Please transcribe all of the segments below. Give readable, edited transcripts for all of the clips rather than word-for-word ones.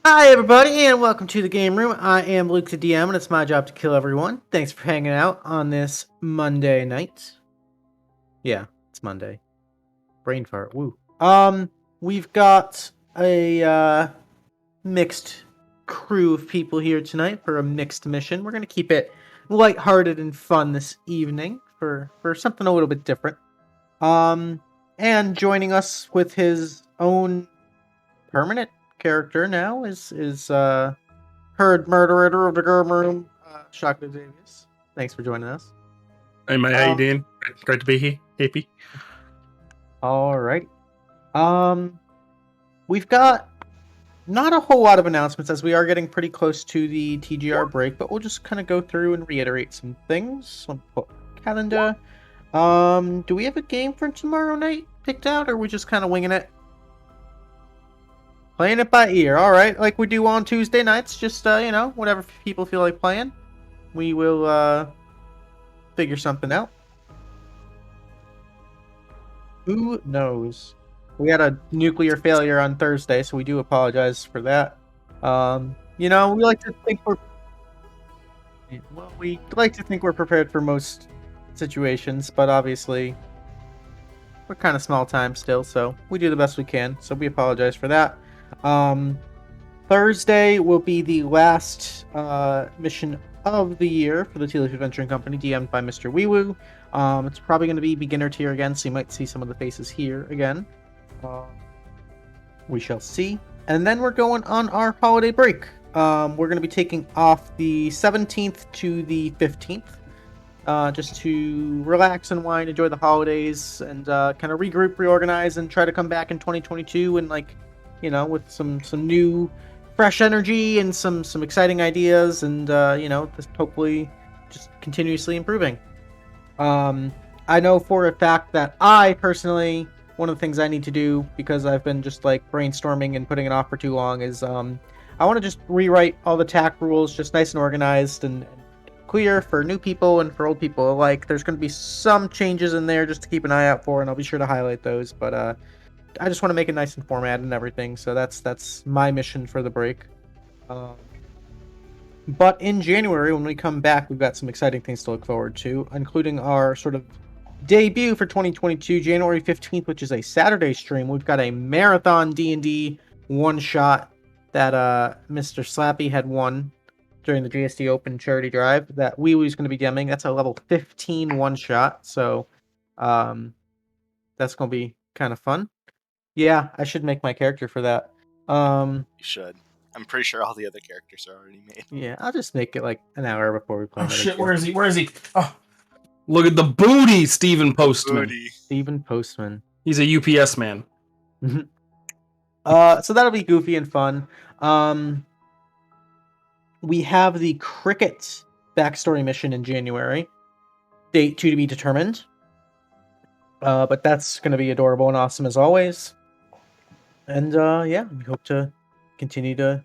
Hi everybody and welcome to the game room. I am LukeTheDM and it's my job to kill everyone. Thanks for hanging out on this Monday night. Yeah, it's Monday. Brain fart, woo. We've got a mixed crew of people here tonight for a mixed mission. We're gonna keep it lighthearted and fun this evening for something a little bit different. And joining us with his own permanent character now is Herd Murderer of the Germ Room, ShaketXavius. Thanks for joining us. Hey, mate, how you doing? Great to be here. Happy. Alright. We've got not a whole lot of announcements as we are getting pretty close to the TGR break, but we'll just kind of go through and reiterate some things. Calendar. Do we have a game for tomorrow night picked out, or are we just kind of winging it? Playing it by ear, alright, like we do on Tuesday nights, just, whatever people feel like playing. We will, figure something out. Who knows? We had a nuclear failure on Thursday, so we do apologize for that. We like to think we're prepared for most situations, but obviously we're kind of small time still, so we do the best we can, so we apologize for that. Thursday will be the last mission of the year for the Tealeaf Adventuring Company, DM'd by Mr. Weewoo. It's probably going to be beginner tier again, so you might see some of the faces here again. We shall see. And then we're going on our holiday break. We're going to be taking off the 17th to the 15th, just to relax and wine, enjoy the holidays, and kind of regroup, reorganize, and try to come back in 2022 and with some new fresh energy and some exciting ideas, and just hopefully just continuously improving. I know for a fact that I personally, one of the things I need to do, because I've been just like brainstorming and putting it off for too long, is I want to just rewrite all the TAC rules just nice and organized and clear for new people and for old people alike. There's going to be some changes in there just to keep an eye out for, and I'll be sure to highlight those, but I just want to make it nice and formatted and everything, so that's my mission for the break. But in January, when we come back, we've got some exciting things to look forward to, including our sort of debut for 2022, January 15th, which is a Saturday stream. We've got a marathon D&D one-shot that Mr. Slappy had won during the GSD Open charity drive that Weewoo's going to be DMing. That's a level 15 one-shot, so that's going to be kind of fun. Yeah, I should make my character for that. You should. I'm pretty sure all the other characters are already made. Yeah, I'll just make it like an hour before we play. Oh shit, where is he? Where is he? Oh, look at the booty, Stephen Postman. Booty. Stephen Postman. He's a UPS man. So that'll be goofy and fun. We have the Cricket backstory mission in January. Date to be determined. But that's going to be adorable and awesome as always. And yeah, we hope to continue to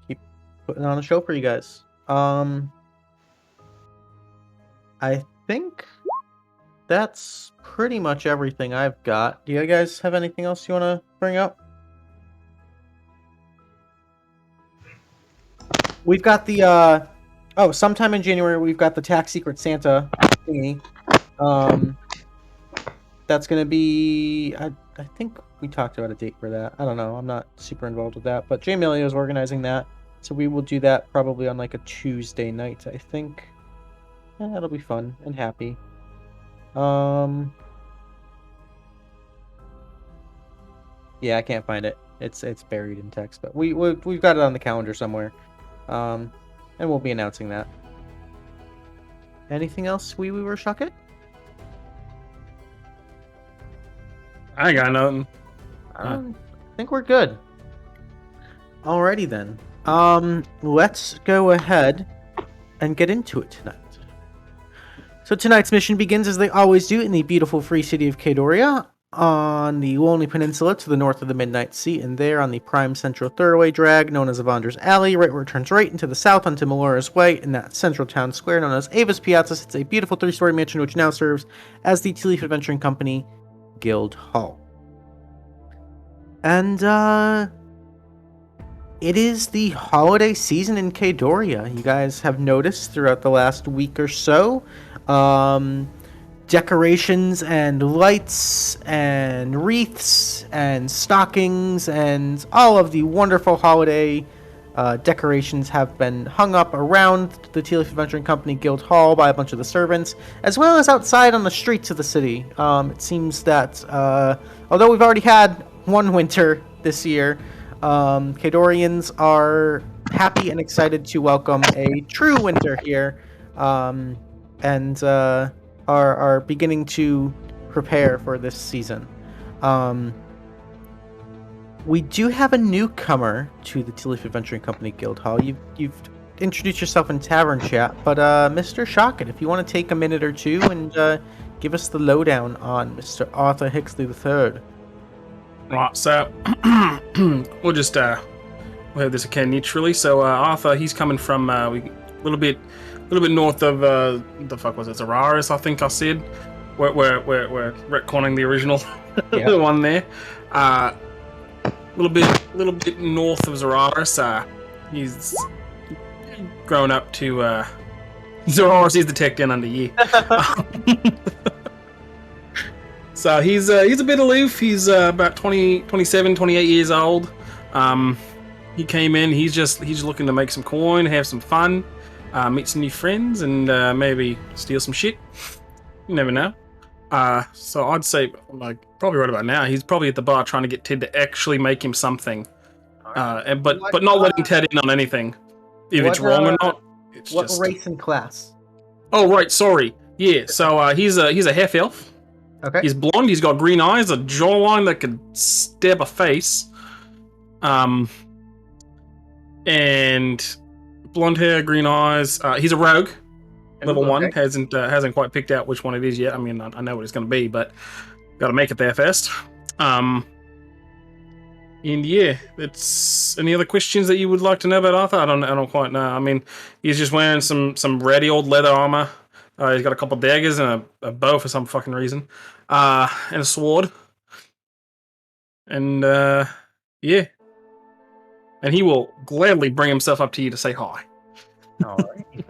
keep putting on a show for you guys. I think that's pretty much everything I've got. Do you guys have anything else you want to bring up? We've got the sometime in January we've got the Tax Secret Santa thingy. That's gonna be I think we talked about a date for that. I don't know. I'm not super involved with that, but Jay Milio is organizing that, so we will do that probably on like a Tuesday night, I think. Yeah, that'll be fun and happy. Yeah, I can't find it. It's buried in text, but we've got it on the calendar somewhere. And we'll be announcing that. Anything else we were Shucket? I got nothing. I think we're good. Alrighty then. Let's go ahead and get into it tonight. So tonight's mission begins as they always do in the beautiful free city of Kadoria, on the lonely peninsula to the north of the Midnight Sea, and there on the prime central thoroughway drag known as Avandra's Alley, right where it turns right into the south onto Melora's Way, in that central town square known as Ava's Piazza, sits a beautiful 3-story mansion which now serves as the Tealeaf Adventuring Company Guild Hall. And It is the holiday season in Kadoria. You guys have noticed throughout the last week or so. Decorations and lights and wreaths and stockings and all of the wonderful holiday decorations have been hung up around the Tealeaf Adventuring Company Guild Hall by a bunch of the servants, as well as outside on the streets of the city. It seems that although we've already had one winter this year, Kadorians are happy and excited to welcome a true winter here, and are beginning to prepare for this season. We do have a newcomer to the Tealeaf Adventuring Company Guild Hall. You've introduced yourself in Tavern Chat, but Mr. Shockett, if you want to take a minute or two and give us the lowdown on Mr. Arthur Hicksley III. Right, so we'll just we'll have this again naturally. So Arthur, he's coming from a little bit north of the fuck was it, Zararis, I think I said. We're retconning the original one there. A little bit north of Zararis. He's grown up to Zararis is the tech down under you. So he's a bit aloof. He's about 27, 28 years old. He came in. He's just looking to make some coin, have some fun, meet some new friends, and maybe steal some shit. You never know. So I'd say, like, probably right about now, he's probably at the bar trying to get Ted to actually make him something, but not letting Ted in on anything, if it's wrong or not. It's what just... race and class? Oh right, sorry. Yeah. So he's a half elf. Okay. He's blonde, he's got green eyes, a jawline that could stab a face. And blonde hair, green eyes. He's a rogue. Level 1. Hasn't quite picked out which one it is yet. I mean, I know what it's going to be, but got to make it there first. And yeah, it's any other questions that you would like to know about Arthur? I don't quite know. I mean, he's just wearing some ratty old leather armor. He's got a couple daggers and a bow for some fucking reason, and a sword. And yeah, and he will gladly bring himself up to you to say hi. All right.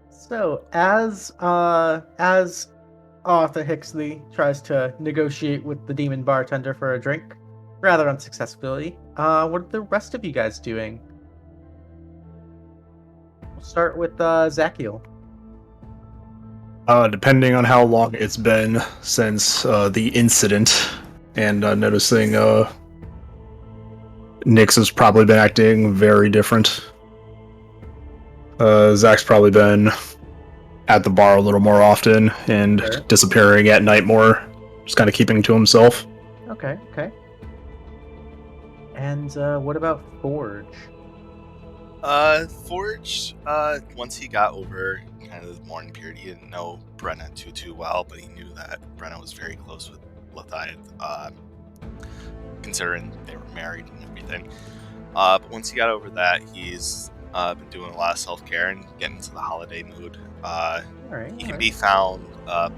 So as Arthur Hicksley tries to negotiate with the demon bartender for a drink, rather unsuccessfully, what are the rest of you guys doing? We'll start with Zakiel. Depending on how long it's been since the incident, and noticing Nix has probably been acting very different. Zach's probably been at the bar a little more often and disappearing at night more, just kind of keeping to himself. Okay. And what about Forge? Forge, once he got over kind of the morning period, he didn't know Brenna too well, but he knew that Brenna was very close with Lethieth, considering they were married and everything. But once he got over that, he's been doing a lot of self-care and getting into the holiday mood. He can be found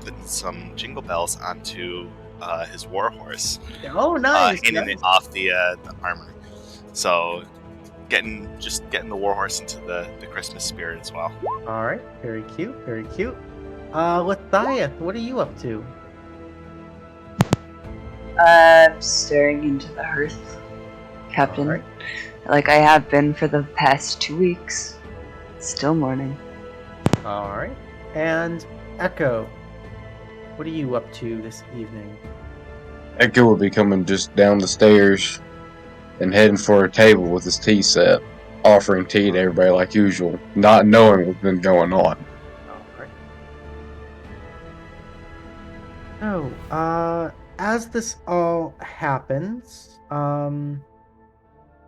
putting some jingle bells onto his warhorse. Oh, nice! Hanging it off the armor. So getting the warhorse into the Christmas spirit as well. All right, very cute. Lethieth, what are you up to? Staring into the hearth, Captain. Right. Like I have been for the past 2 weeks. Still morning. All right. And Echo, what are you up to this evening? Echo will be coming just down the stairs and heading for a table with his tea set, offering tea to everybody like usual, not knowing what's been going on. All right. So, as this all happens,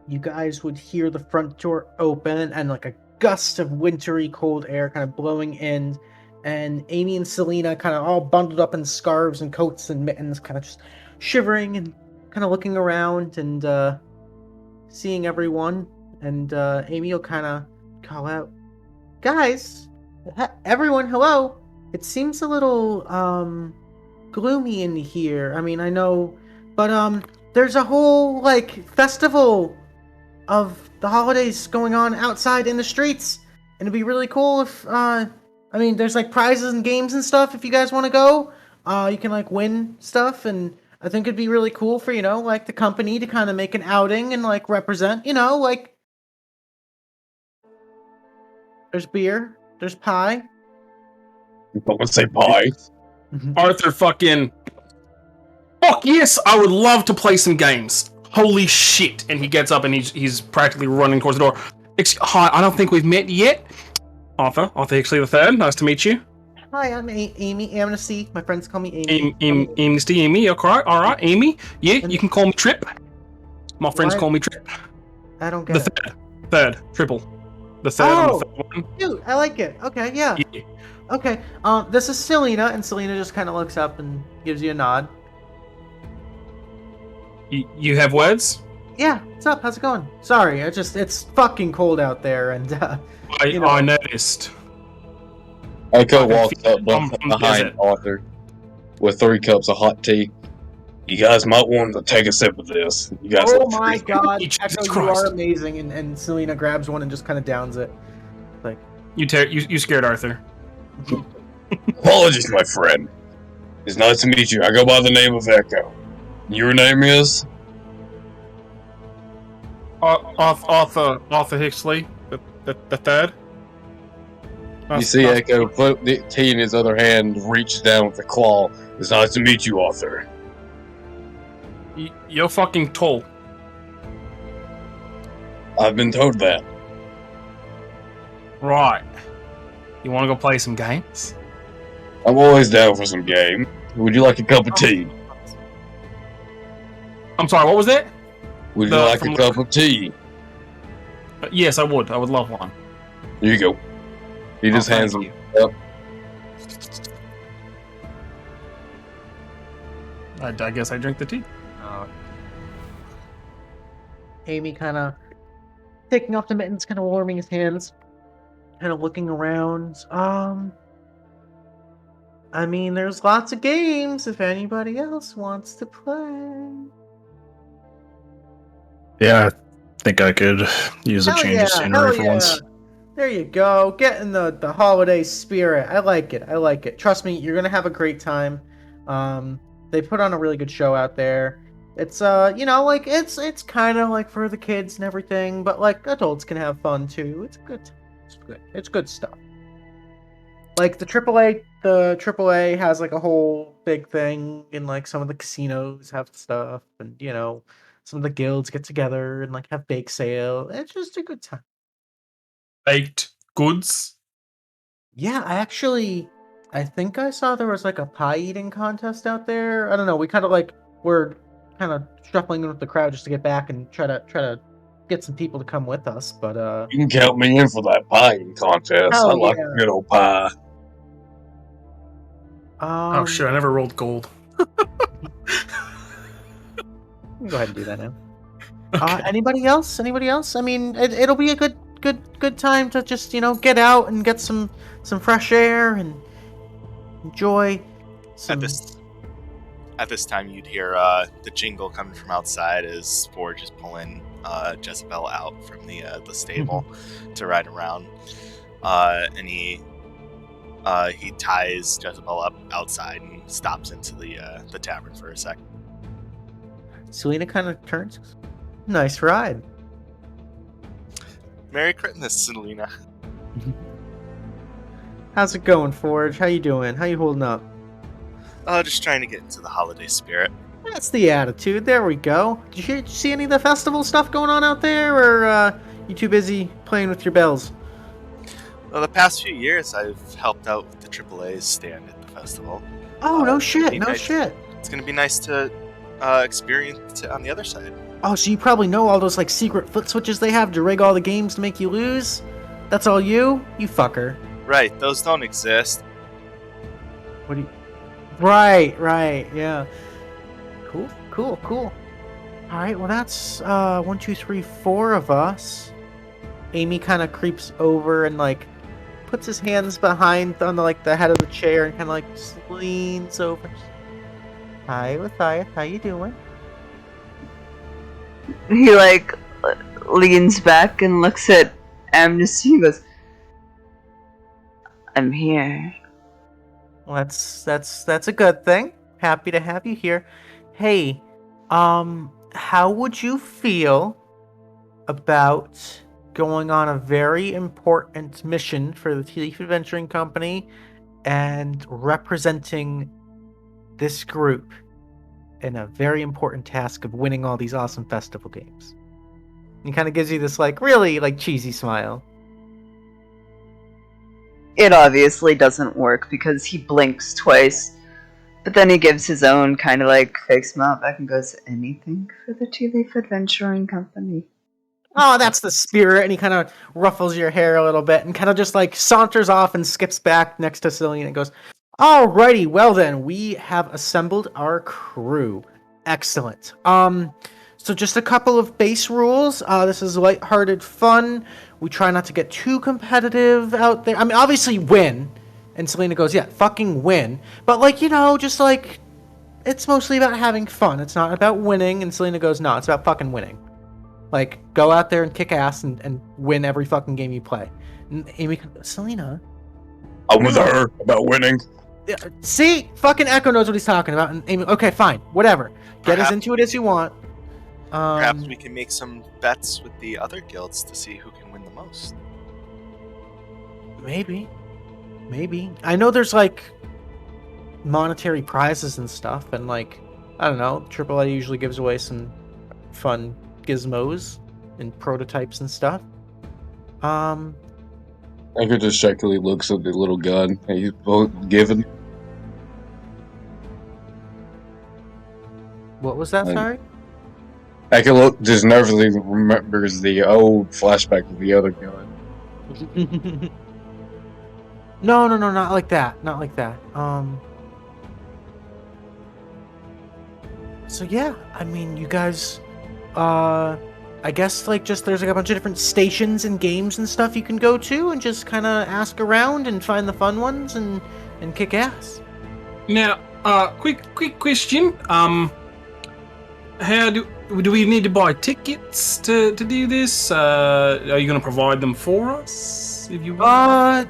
you guys would hear the front door open and like a gust of wintry cold air kind of blowing in, and Amy and Selena kind of all bundled up in scarves and coats and mittens, kind of just shivering and kind of looking around and seeing everyone. And Amy will kind of call out, "Guys, everyone, hello! It seems a little gloomy in here. I mean, I know, but there's a whole like festival of the holidays going on outside in the streets, and it'd be really cool if I mean, there's like prizes and games and stuff. If you guys want to go, you can like win stuff, and I think it'd be really cool for like the company to kind of make an outing and like represent. Like there's beer, there's pie. I'm gonna say pie. Arthur fucking... Fuck yes, I would love to play some games. Holy shit. And he gets up and he's practically running towards the door. Hi, I don't think we've met yet. Arthur Hicksley III, nice to meet you. Hi, I'm Amy Amnesty. My friends call me Amy. Amnesty, Amy, alright, Amy. Yeah, you can call me Trip. My friends call me Trip. I don't get it. Third, triple. The third and the third one. Dude, I like it. Okay, yeah. Okay, this is Selena, and Selena just kind of looks up and gives you a nod. You have words? Yeah, what's up? How's it going? Sorry, it's fucking cold out there, and I noticed. Echo walks up behind Arthur with 3 cups of hot tea. You guys might want to take a sip of this. You guys my god, Echo, you are amazing, and Selena grabs one and just kind of downs it. Like you scared Arthur. Apologies, my friend. It's nice to meet you. I go by the name of Echo. Your name is? Arthur Hicksley, the third. You see Echo put the tea in his other hand, reach down with the claw. It's nice to meet you, Arthur. You're fucking tall. I've been told that. Right. You want to go play some games? I'm always down for some game. Would you like a cup of tea? I'm sorry, what was that? Would you like a cup of tea? Yes, I would. I would love one. Here you go. He just hands him up. I guess I drink the tea. Amy kind of taking off the mittens, kind of warming his hands, kind of looking around. I mean, there's lots of games if anybody else wants to play. Yeah, I think I could use a change of scenery for once. There you go. Get in the holiday spirit. I like it. Trust me, you're gonna have a great time. They put on a really good show out there. It's like it's kind of like for the kids and everything, but like adults can have fun too. It's good. It's good stuff. Like the AAA has like a whole big thing, and like some of the casinos have stuff, and some of the guilds get together and like have bake sale. It's just a good time. Baked goods? Yeah, I think I saw there was like a pie eating contest out there. I don't know. We kind of we're kind of shuffling in with the crowd just to get back and try to get some people to come with us. But you can count me in for that pie eating contest. I like a good old pie. Oh shit! I never rolled gold. Go ahead and do that now. Okay. Anybody else? I mean, it'll be a good time to just get out and get some fresh air and enjoy. At this time, you'd hear the jingle coming from outside as Forge is pulling Jezebel out from the stable to ride around, and he ties Jezebel up outside and stops into the tavern for a sec. Selena kind of turns. Nice ride. Merry Christmas, Selena. How's it going, Forge? How you doing? How you holding up? Just trying to get into the holiday spirit. That's the attitude. There we go. Did you see any of the festival stuff going on out there, or you too busy playing with your bells? Well, the past few years, I've helped out with the AAA's stand at the festival. Oh, no shit. It's going to be nice to experience it on the other side. Oh, so you probably know all those secret foot switches they have to rig all the games to make you lose? That's all you? You fucker. Right, those don't exist. What do you... Right, yeah. Cool. Alright, well that's 1, 2, 3, 4 of us. Amy kind of creeps over and puts his hands behind on the head of the chair and kind of just leans over. Hi, Lethieth, how you doing? He leans back and looks at Amnesty and goes, I'm here. Well, that's a good thing. Happy to have you here. Hey, how would you feel about going on a very important mission for the Tealeaf Adventuring Company and representing this group in a very important task of winning all these awesome festival games? He kind of gives you this really cheesy smile. It obviously doesn't work because he blinks twice, but then he gives his own kind of fake smile back and goes, anything for the Tealeaf Adventuring Company. Oh, that's the spirit, and he kind of ruffles your hair a little bit and kind of just saunters off and skips back next to Celine and goes, alrighty, well then, we have assembled our crew. Excellent. So just a couple of base rules. This is lighthearted fun. We try not to get too competitive out there. I mean, obviously win. And Selena goes, yeah, fucking win. But it's mostly about having fun. It's not about winning. And Selena goes, no, it's about fucking winning. Go out there and kick ass and win every fucking game you play. And Amy goes, Selena? I'm with her about winning. See? Fucking Echo knows what he's talking about. And Amy, okay, fine. Whatever. Get as into it as you want. Perhaps we can make some bets with the other guilds to see who can win the most. Maybe. I know there's monetary prizes and stuff, and I don't know, AAA usually gives away some fun gizmos and prototypes and stuff. I could just shakily looks at the little gun he's given. What was that, sorry? I can look just nervously remembers the old flashback of the other gun. No, not like that. Not like that. So yeah, I mean, you guys, I guess just there's a bunch of different stations and games and stuff you can go to and just kind of ask around and find the fun ones and kick ass. Now, quick question. How do we need to buy tickets to do this? Are you going to provide them for us? If you want?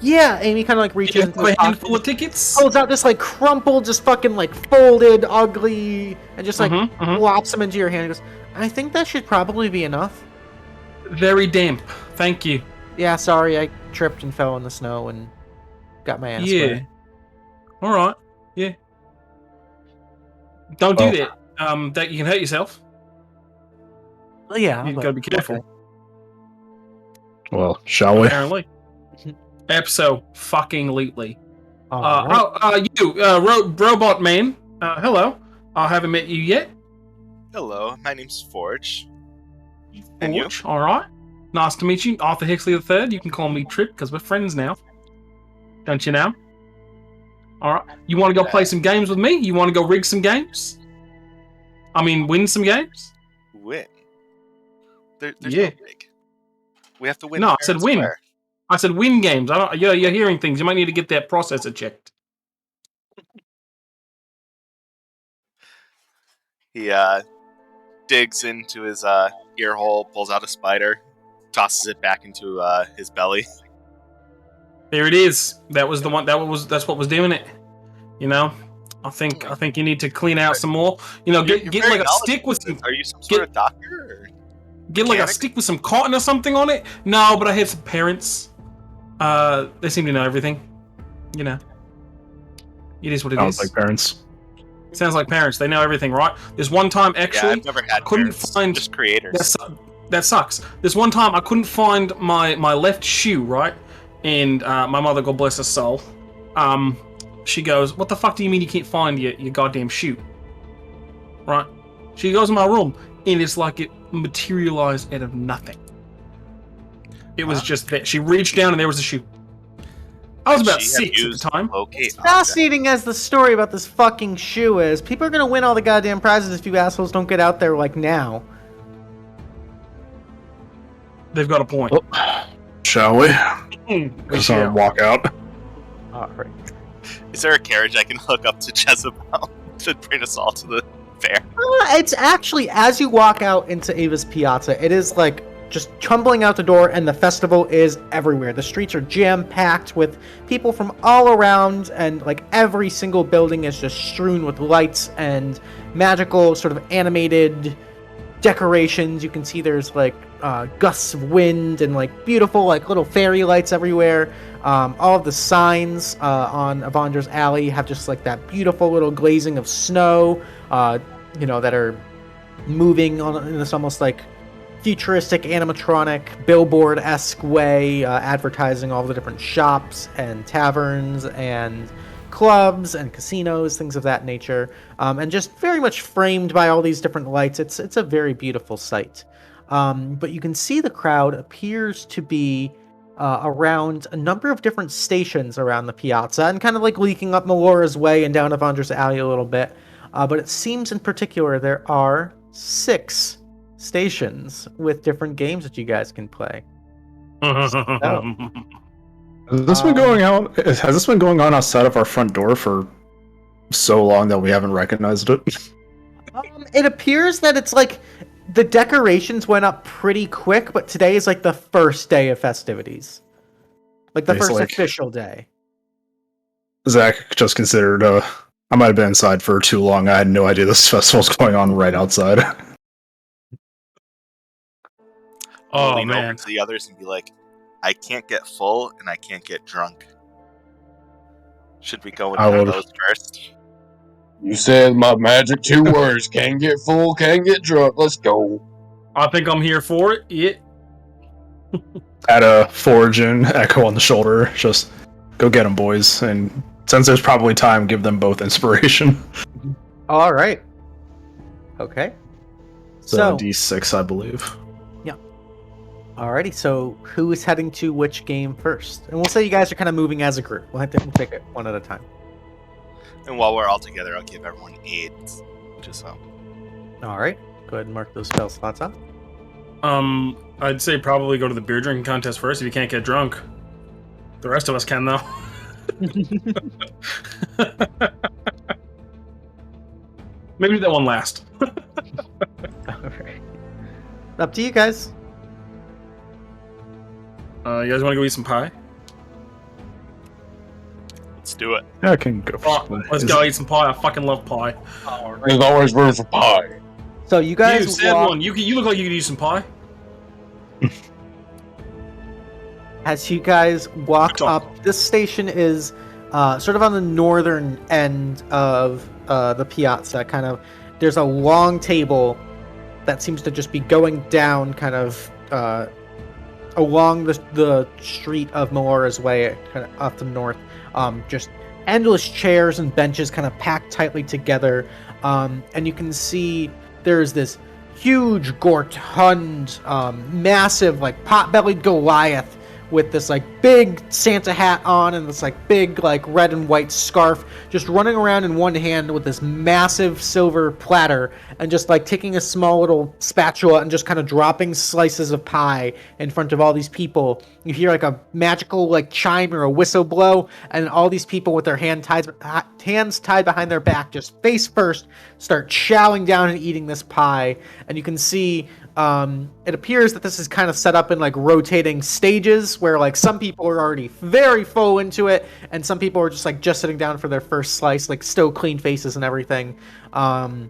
Yeah. Ame kind of reaches into a handful of tickets. Pulls out this crumpled, just fucking folded, ugly, and just flops them into your hand. And goes, I think that should probably be enough. Very damp. Thank you. Yeah, sorry, I tripped and fell in the snow and got my ass wet. All right. Yeah. Don't do that. That you can hurt yourself. Well, yeah, you gotta be careful. Okay. Well, shall we? Apparently. Abso-fucking-lutely. You, robot man. Hello. I haven't met you yet. Hello, my name's Forge. And you? All right. Nice to meet you, Arthur Hicksley III. You can call me Trip because we're friends now. Don't you know? All right. You want to go play some games with me? You want to go rig some games? I mean, win some games? Win? There's no rig. We have to win. No, I said win. Square. I said win games. You're hearing things. You might need to get that processor checked. He digs into his ear hole, pulls out a spider, tosses it back into his belly. There it is. That was the one. That's what was doing it. You know, I think you need to clean out some more. You know, get like a stick with some. Are you some sort of doctor? Or get like a stick with some cotton or something on it. No, but I have some parents. They seem to know everything. You know, it is what it is. Sounds like parents. Sounds like parents. They know everything, right? There's one time actually, I've never had couldn't parents, find just creators. That sucks. There's one time I couldn't find my left shoe, right? And my mother, God bless her soul, she goes, "What the fuck do you mean you can't find your goddamn shoe?" Right? She goes in my room, and it's like it materialized out of nothing. It was just that. She reached down, and there was a shoe. I was about 6 at the time. As fascinating as the story about this fucking shoe is, people are gonna win all the goddamn prizes if you assholes don't get out there like now. They've got a point. Oh, shall we? Just walk out. Alright. Is there a carriage I can hook up to Jezebel to bring us all to the Fair. It's actually, as you walk out into Ava's Piazza, it is like just tumbling out the door, and the festival is everywhere. The streets are jam-packed with people from all around, and like every single building is just strewn with lights and magical sort of animated decorations. You can see there's like gusts of wind and like beautiful like little fairy lights everywhere. All of the signs on Avandra's Alley have just like that beautiful little glazing of snow, that are moving in this almost like futuristic animatronic billboard-esque way, advertising all the different shops and taverns and clubs and casinos, things of that nature, and just very much framed by all these different lights. It's a very beautiful sight. But you can see the crowd appears to be around a number of different stations around the piazza, and kind of like leaking up Melora's Way and down Avandra's Alley a little bit. But it seems in particular there are 6 stations with different games that you guys can play. Has this been going on? Has this been going on outside of our front door for so long that we haven't recognized it? It appears that it's like the decorations went up pretty quick, but today is like the first day of festivities, like the It's first like- official day. Zach just considered. I might have been inside for too long. I had no idea this festival's going on right outside. We'll Oh lean over man. to the others and be like, I can't get full and I can't get drunk. Should we go with I one of would. those first? You said my magic 2 words. Can't get full, can't get drunk. Let's go. I think I'm here for it. Yeah. At a Forge and Echo on the shoulder, just go get them, boys. And since there's probably time, give them both inspiration. All right. Okay. So D6, I believe. Alrighty, so who is heading to which game first? And we'll say you guys are kind of moving as a group. We'll take it one at a time. And while we're all together, I'll give everyone aids. Just so. Alright, go ahead and mark those spell slots up. I'd say probably go to the beer drinking contest first if you can't get drunk. The rest of us can though. Maybe do that one last. Alright. Up to you guys. You guys want to go eat some pie? Let's do it. Yeah, I can go. Let's go eat some pie. I fucking love pie. There's always room for pie. So you guys You said walk, one. You look like you could use some pie. as you guys walk Talk. up, this station is sort of on the northern end of the piazza. Kind of, there's a long table that seems to just be going down, kind of along the street of Melora's Way, kind of up to the north. Just endless chairs and benches, kind of packed tightly together, and you can see there's this huge, gortund, massive, like pot-bellied Goliath with this like big Santa hat on and this like big like red and white scarf, just running around in one hand with this massive silver platter and just like taking a small little spatula and just kind of dropping slices of pie in front of all these people. You hear like a magical like chime or a whistle blow, and all these people with their hands tied behind their back, just face first, start chowing down and eating this pie. And you can see it appears that this is kind of set up in like rotating stages where like some people are already very full into it and some people are just sitting down for their first slice, like still clean faces and everything. And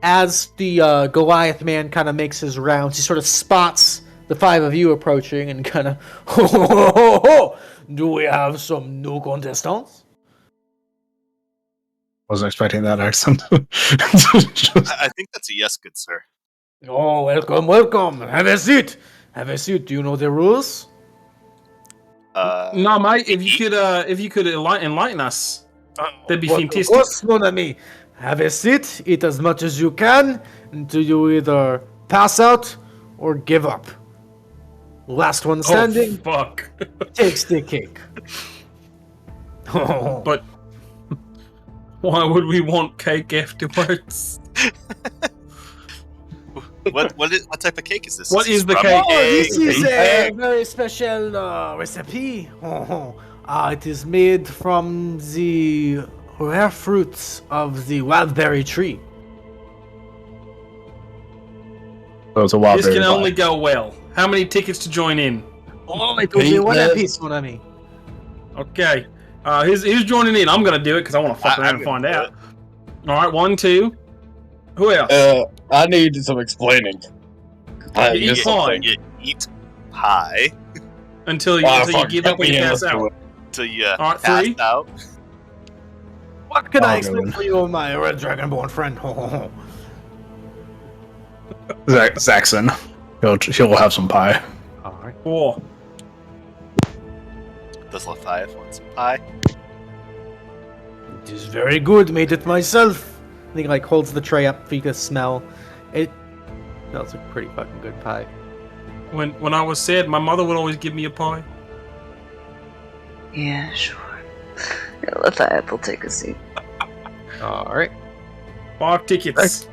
as the Goliath man kind of makes his rounds, he sort of spots the 5 of you approaching and kind of, ho, do we have some new contestants? Wasn't expecting that accent. I think that's a yes, good sir. Oh, welcome. Have a seat. Do you know the rules? No, mate. If you could enlighten us, that'd be fantastic. Of course, mon ami. Have a seat. Eat as much as you can until you either pass out or give up. Last one standing Oh, fuck. takes the cake. But why would we want cake afterwards? What type of cake is this? What is the rum cake? This is a very special recipe. It is made from the rare fruits of the wildberry tree. So it's a wild This berry can pie. only go well. How many tickets to join in? Oh, it will be one apiece, mon ami. Okay. Who's joining in? I'm gonna do it because I want to fuck around and find out. All right, 1, 2. Who else? I need some explaining. I You eat missed pie. something. You eat pie Until you fuck, give up help and me you in, pass let's do out. it. till you All right, pass 3. out. What can I Oh, explain good. for you, my red dragonborn friend? Zaxon. He'll have some pie. All right. 4. Does Lethieth want some pie? It is very good. Made it myself. And he like holds the tray up for you to smell. It smells like pretty fucking good pie. When I was sad, my mother would always give me a pie. Yeah, sure. Yeah, Lethieth will take a seat. All right. 5 tickets.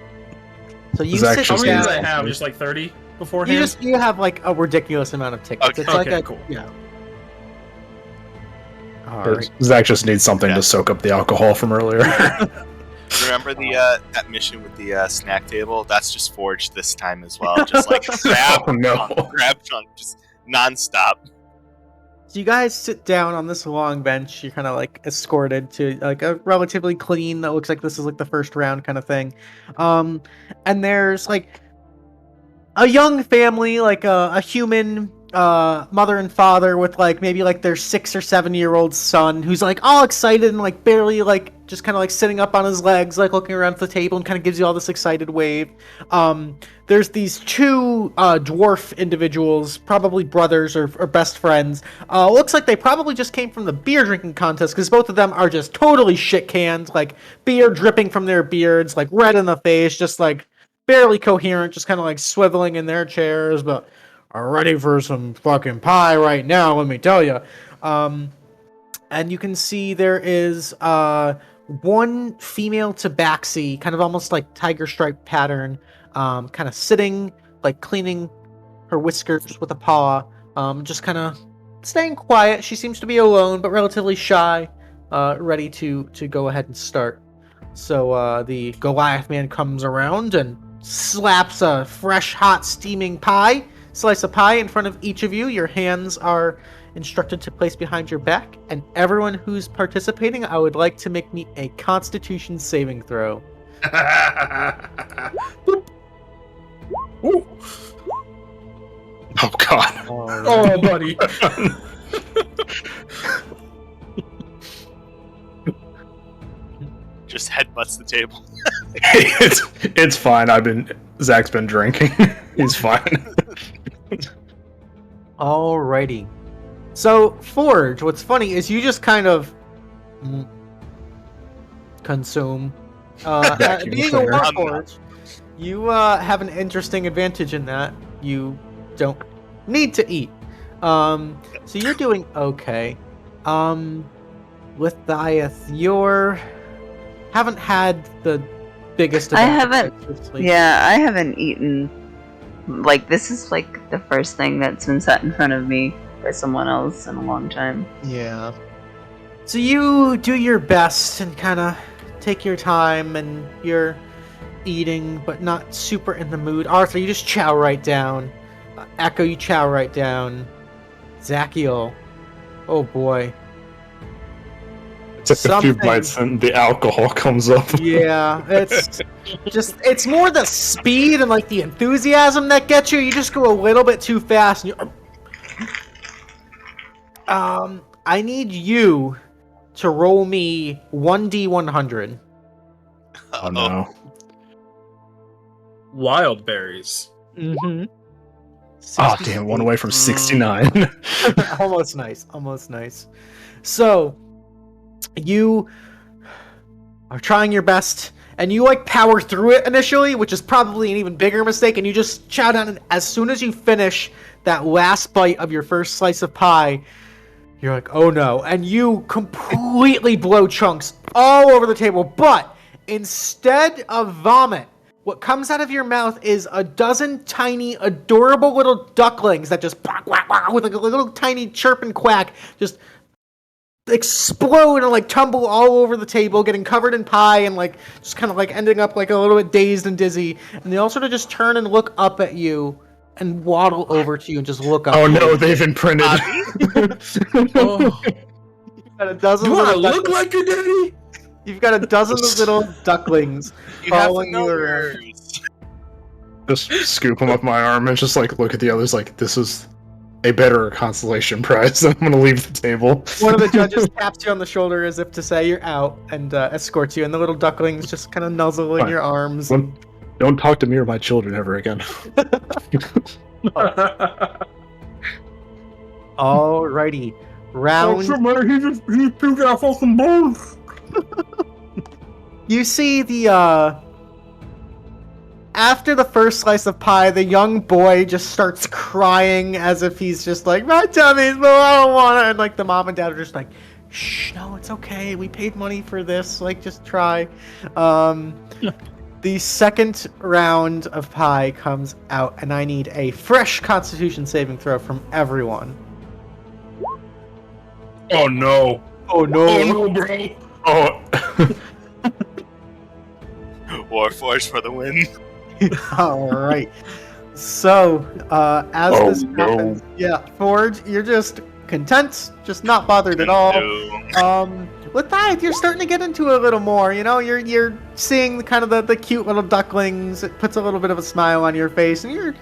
So you Zach sit How just many down. do they have? Just like 30 beforehand? You have like a ridiculous amount of tickets. Okay. It's like Okay, a cool. yeah. All right. Zach just needs something Yeah. to soak up the alcohol from earlier. Remember that mission with the snack table? That's just forged this time as well. Just like grab, Oh, no. grab chunk, just nonstop. So you guys sit down on this long bench. You're kind of like escorted to like a relatively clean. That looks like this is like the first round kind of thing. And there's like a young family, like a human mother and father with like maybe like their 6 or 7-year-old son who's like all excited and like barely like just kind of like sitting up on his legs, like looking around the table and kind of gives you all this excited wave. There's these 2 dwarf individuals, probably brothers or best friends. Looks like they probably just came from the beer drinking contest because both of them are just totally shit canned, like beer dripping from their beards, like red in the face, just like barely coherent, just kind of like swiveling in their chairs, but are ready for some fucking pie right now, let me tell you. And you can see there is one female tabaxi, kind of almost like tiger stripe pattern, kind of sitting, like cleaning her whiskers with a paw, just kind of staying quiet. She seems to be alone, but relatively shy, ready to go ahead and start. So the Goliath man comes around and slaps a fresh, hot, steaming slice of pie in front of each of you. Your hands are instructed to place behind your back, and everyone who's participating, I would like to make me a Constitution saving throw. Ooh. Oh, God. Oh, buddy. Just headbutts the table. it's fine. Zach's been drinking. He's fine. Alrighty. So, Forge, what's funny is you just kind of consume. Vacuum Being a cleaner. Warforged, you have an interesting advantage in that you don't need to eat. So you're doing okay. Lethieth, you're haven't had the biggest. I amount of haven't- extra sleep. Yeah, I haven't eaten. Like, this is like the first thing that's been set in front of me by someone else in a long time. Yeah. So you do your best and kind of take your time, and you're eating, but not super in the mood. Arthur, you just chow right down. Echo, you chow right down. Zakiel, oh boy. Took a few Something- bites and the alcohol comes up. Yeah, it's more the speed and like the enthusiasm that gets you. You just go a little bit too fast. And I need you to roll me 1d100. Oh, no. Wild berries. Mm-hmm. Oh, damn. One away from 69. Almost nice. Almost nice. So, you are trying your best, and you like power through it initially, which is probably an even bigger mistake, and you just chow down, and as soon as you finish that last bite of your first slice of pie, you're like, oh no, and you completely blow chunks all over the table, but instead of vomit, what comes out of your mouth is a dozen tiny, adorable little ducklings that just quack, quack, quack, with like a little tiny chirp and quack, just explode and like tumble all over the table, getting covered in pie and like just kind of like ending up like a little bit dazed and dizzy. And they all sort of just turn and look up at you and waddle over to you and just look up. Oh no, they've imprinted. Oh. You've got a dozen. You want to little look like your daddy? You've got a dozen of little ducklings You have following you around. numbers. Just scoop them up my arm and just like look at the others like this is a better consolation prize. I'm gonna leave the table. One of the judges taps you on the shoulder as if to say you're out and escorts you, and the little ducklings just kind of nuzzle in Fine. your arms. Don't talk to me or my children ever again. Alrighty, round. He puked out for some bones. You see the after the first slice of pie, the young boy just starts crying as if he's just like, my tummy's full, I don't want it. And like the mom and dad are just like, shh, no, it's okay. We paid money for this. Like, just try. The second round of pie comes out, and I need a fresh Constitution saving throw from everyone. Oh no. Oh no. Oh no, bro. Oh, Warforged for the win. All right. So, as Oh, this no. happens, yeah, Forge, you're just content, just not bothered at all. No. Lethieth, you're starting to get into a little more. You know, you're seeing the kind of the cute little ducklings. It puts a little bit of a smile on your face, and you're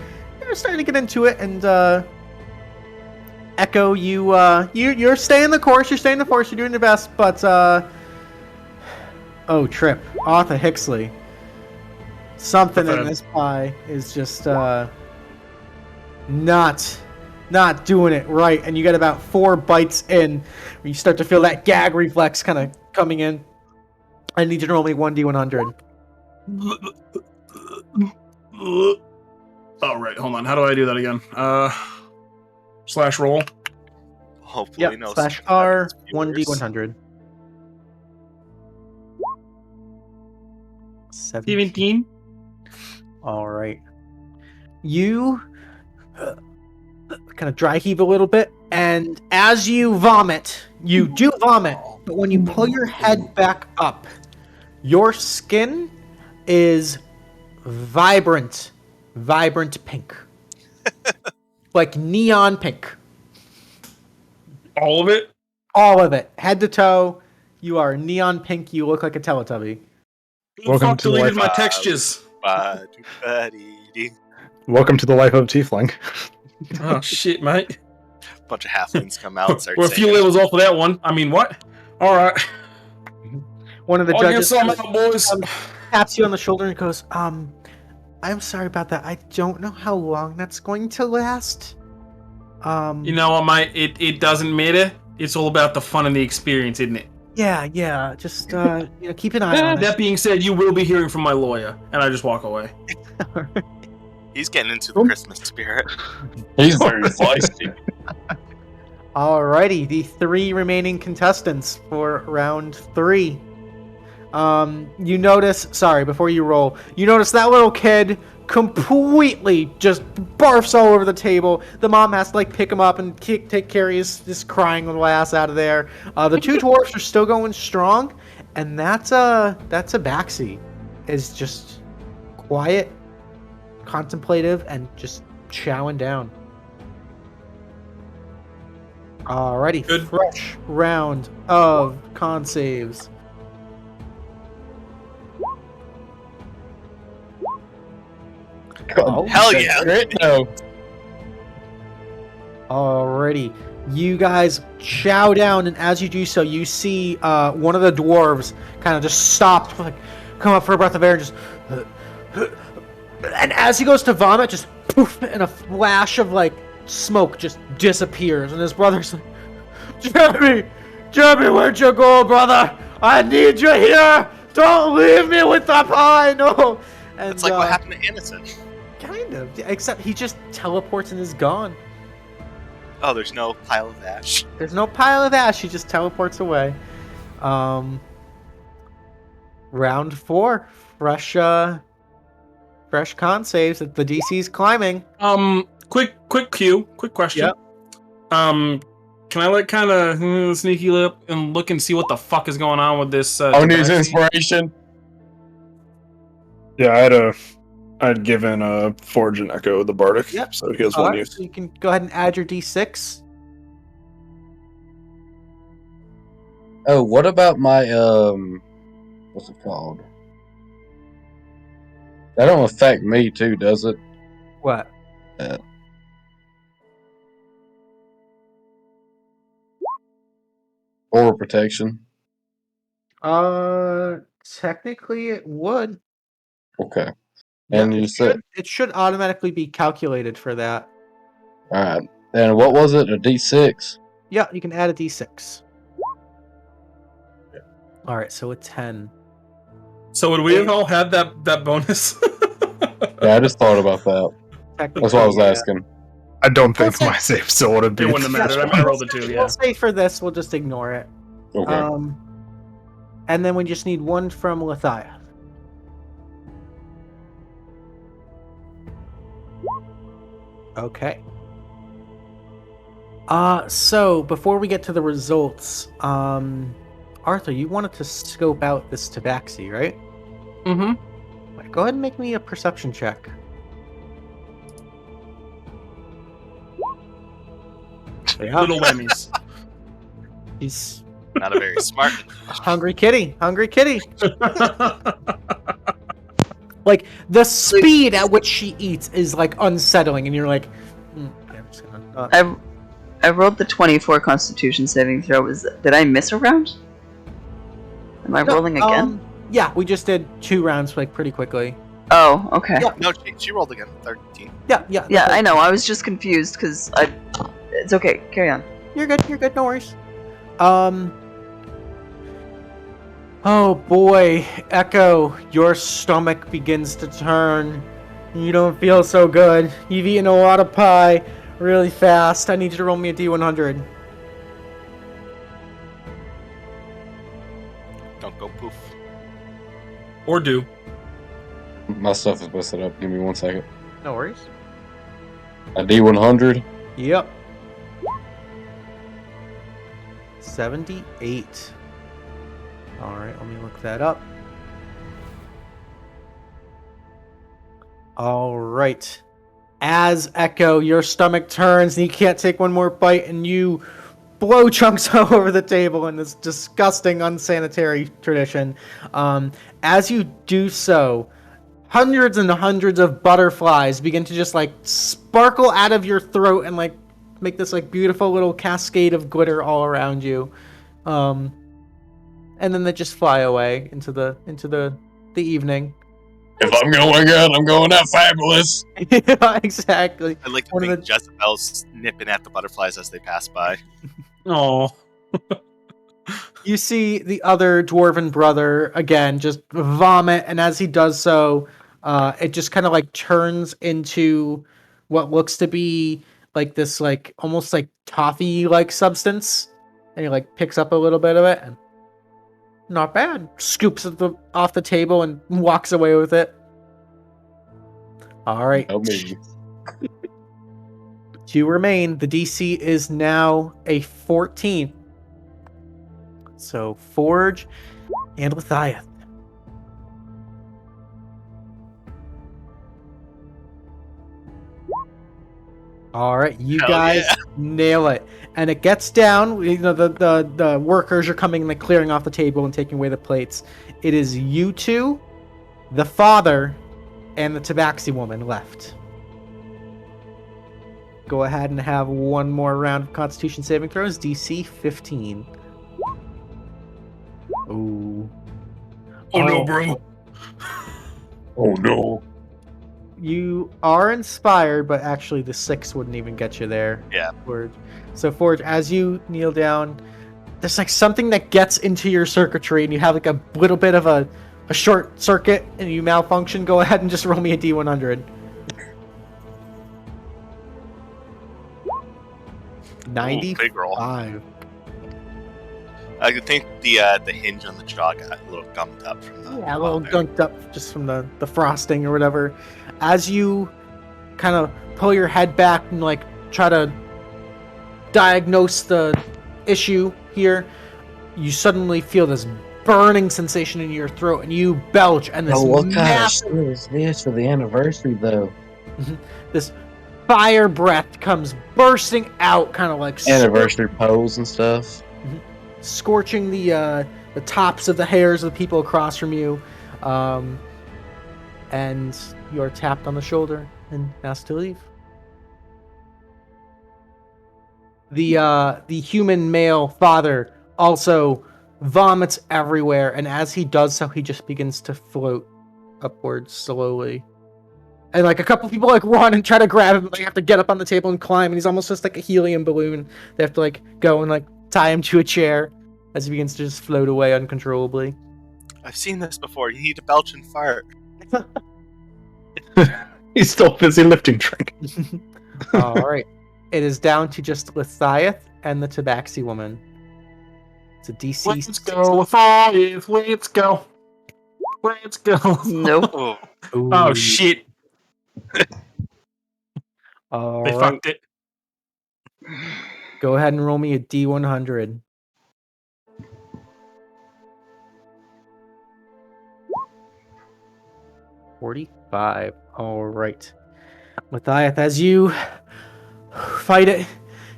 starting to get into it. And Echo, you're staying the course. You're staying the course. You're doing your best, but oh, Trip, Arthur Hicksley. Something in this pie is just not doing it right, and you get about 4 bites in where you start to feel that gag reflex kind of coming in. I need you to roll me 1d100. All right, hold on. How do I do that again? Slash roll. Hopefully, Yep, no slash secret R, viewers. 1d100. 17. All right. You kind of dry heave a little bit, and as you vomit, you do vomit, but when you pull your head back up, your skin is vibrant pink. Like neon pink. All of it? All of it. Head to toe, you are neon pink. You look like a Teletubby. Welcome Fuck to the deleted life- my textures. welcome to the life of Tiefling. Oh shit, mate. Bunch of halflings come out. Start We're a few saying, levels off of that one. I mean, what? All right. One of the I'll judges get some out, boys. taps you on the shoulder and goes, I'm sorry about that. I don't know how long that's going to last. You know what, mate? It doesn't matter. It's all about the fun and the experience, isn't it? Yeah. Just keep an eye on it. That being said, you will be hearing from my lawyer, and I just walk away. He's getting into the Christmas spirit. He's very feisty. Alrighty, the 3 remaining contestants for round 3. You notice, sorry, before you roll, you notice that little kid completely just barfs all over the table. The mom has to pick him up and take care of his crying little ass out of there. The 2 dwarfs are still going strong, and that's a backseat. Is just quiet, contemplative, and just chowing down. Alrighty, Good. fresh round of con saves. Oh, Hell yeah! No. alrighty. You guys chow down, and as you do so, you see one of the dwarves kind of just stop, come up for a breath of air, and just... and as he goes to vomit, just poof, and a flash of, smoke just disappears, and his brother's like, Jeremy, where'd you go, brother? I need you here! Don't leave me with the pie, no! And, It's like what happened to Anderson. Kind of, except he just teleports and is gone. Oh, there's no pile of ash. There's no pile of ash, he just teleports away. Round 4, fresh con saves that the DC's climbing. Quick question. Yep. Can I like kind of sneaky lip and look and see what the fuck is going on with this? Needs tabaxi? inspiration. Yeah, I'd given Forge and Echo the Bardic, Yep. so he has All one right, use. so you can go ahead and add your d6. Oh, what about my what's it called? That don't affect me too, does it? What? Aura protection. Technically it would. Okay. Yeah, And you said, it should automatically be calculated for that. all right. And what was it? A D6. Yeah, you can add a d6. All right, so a 10. So would we have all had that bonus? Yeah, I just thought about that. That's what I was Technically, yeah. asking. I don't think Okay. my save still would have It been. wouldn't have mattered. I mean, I rolled a 2. Yeah. We'll say for this, we'll just ignore it. Okay. And then we just need one from Lethieth. Okay. So before we get to the results, Arthur, you wanted to scope out this tabaxi, right? Mm-hmm. Go ahead and make me a perception check. Yeah. Little whammies. He's Not a very smart. hungry kitty. Hungry kitty. Like, the speed at which she eats is, like, unsettling, and you're like, okay, I'm just gonna... I rolled the 24 Constitution saving throw. Did I miss a round? Am I rolling again? Yeah, we just did 2 rounds, like, pretty quickly. Oh, okay. Yeah. No, she rolled again. 13. Yeah. Yeah, I know. I was just confused because it's okay. Carry on. You're good, no worries. Oh boy, Echo, your stomach begins to turn. You don't feel so good. You've eaten a lot of pie really fast. I need you to roll me a D100. Don't go poof. Or do. My stuff is busted up. Give me 1 second. No worries. A D100. Yep. 78. Alright, let me look that up. Alright. As Echo, your stomach turns and you can't take one more bite and you blow chunks all over the table in this disgusting, unsanitary tradition. As you do so, hundreds and hundreds of butterflies begin to just like sparkle out of your throat and like make this like beautiful little cascade of glitter all around you. And then they just fly away into the evening. If I'm going out, I'm going out fabulous. Yeah, exactly. I like to One of think Jezebel's nipping at the butterflies as they pass by. Oh. You see the other dwarven brother again just vomit, and as he does so, it just kind of like turns into what looks to be like this like almost like toffee like substance, and he like picks up a little bit of it and not bad. Scoops it off the table and walks away with it. All right. Help me. 2 remain. The DC is now a 14. So Forge and Lethieth. All right, you Hell guys yeah. nail it, and it gets down. You know the workers are coming and like clearing off the table and taking away the plates. It is you two, the father, and the tabaxi woman left. Go ahead and have one more round of Constitution saving throws. DC 15. Ooh. Oh no, bro. Oh no. You are inspired, but actually the 6 wouldn't even get you there. Yeah. Forge. So Forge, as you kneel down, there's like something that gets into your circuitry and you have like a little bit of a short circuit and you malfunction. Go ahead and just roll me a D100. 95. Big roll. I could think the hinge on the jaw got a little gummed up from the Yeah, a little there. gunked up just from the frosting or whatever. As you kind of pull your head back and like try to diagnose the issue here, you suddenly feel this burning sensation in your throat, and you belch, and this What kind of massive, shit is this for the anniversary, though? this fire breath comes bursting out, kind of like Anniversary pose and stuff. scorching the tops of the hairs of the people across from you, and you are tapped on the shoulder and asked to leave. The human male father also vomits everywhere, and as he does so, he just begins to float upwards slowly. And like a couple people like run and try to grab him, they have to get up on the table and climb, and he's almost just like a helium balloon. They have to like go and like tie him to a chair as he begins to just float away uncontrollably. I've seen this before. You need to belch and fart. He's still busy lifting drink. All right, it is down to just Lethieth and the Tabaxi woman. It's a DC. Let's go, Lethieth. Let's go. Let's go. Nope. Oh, Oh shit! All They right. fucked it. Go ahead and roll me a D100. $45. All right. Lethieth, as you fight it,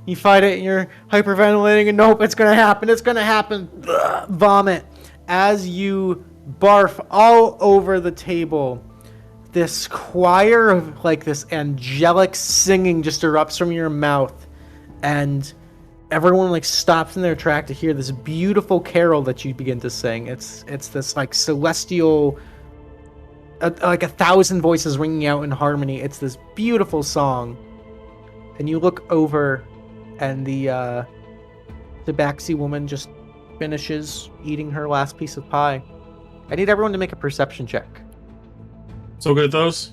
and you're hyperventilating, and nope, it's gonna happen. It's gonna happen. Vomit. As you barf all over the table, this choir of like this angelic singing just erupts from your mouth, and everyone like stops in their track to hear this beautiful carol that you begin to sing. It's this like celestial, like 1,000 voices ringing out in harmony. It's this beautiful song, and you look over, and the Tabaxi woman just finishes eating her last piece of pie. I need everyone to make a perception check. So good at those.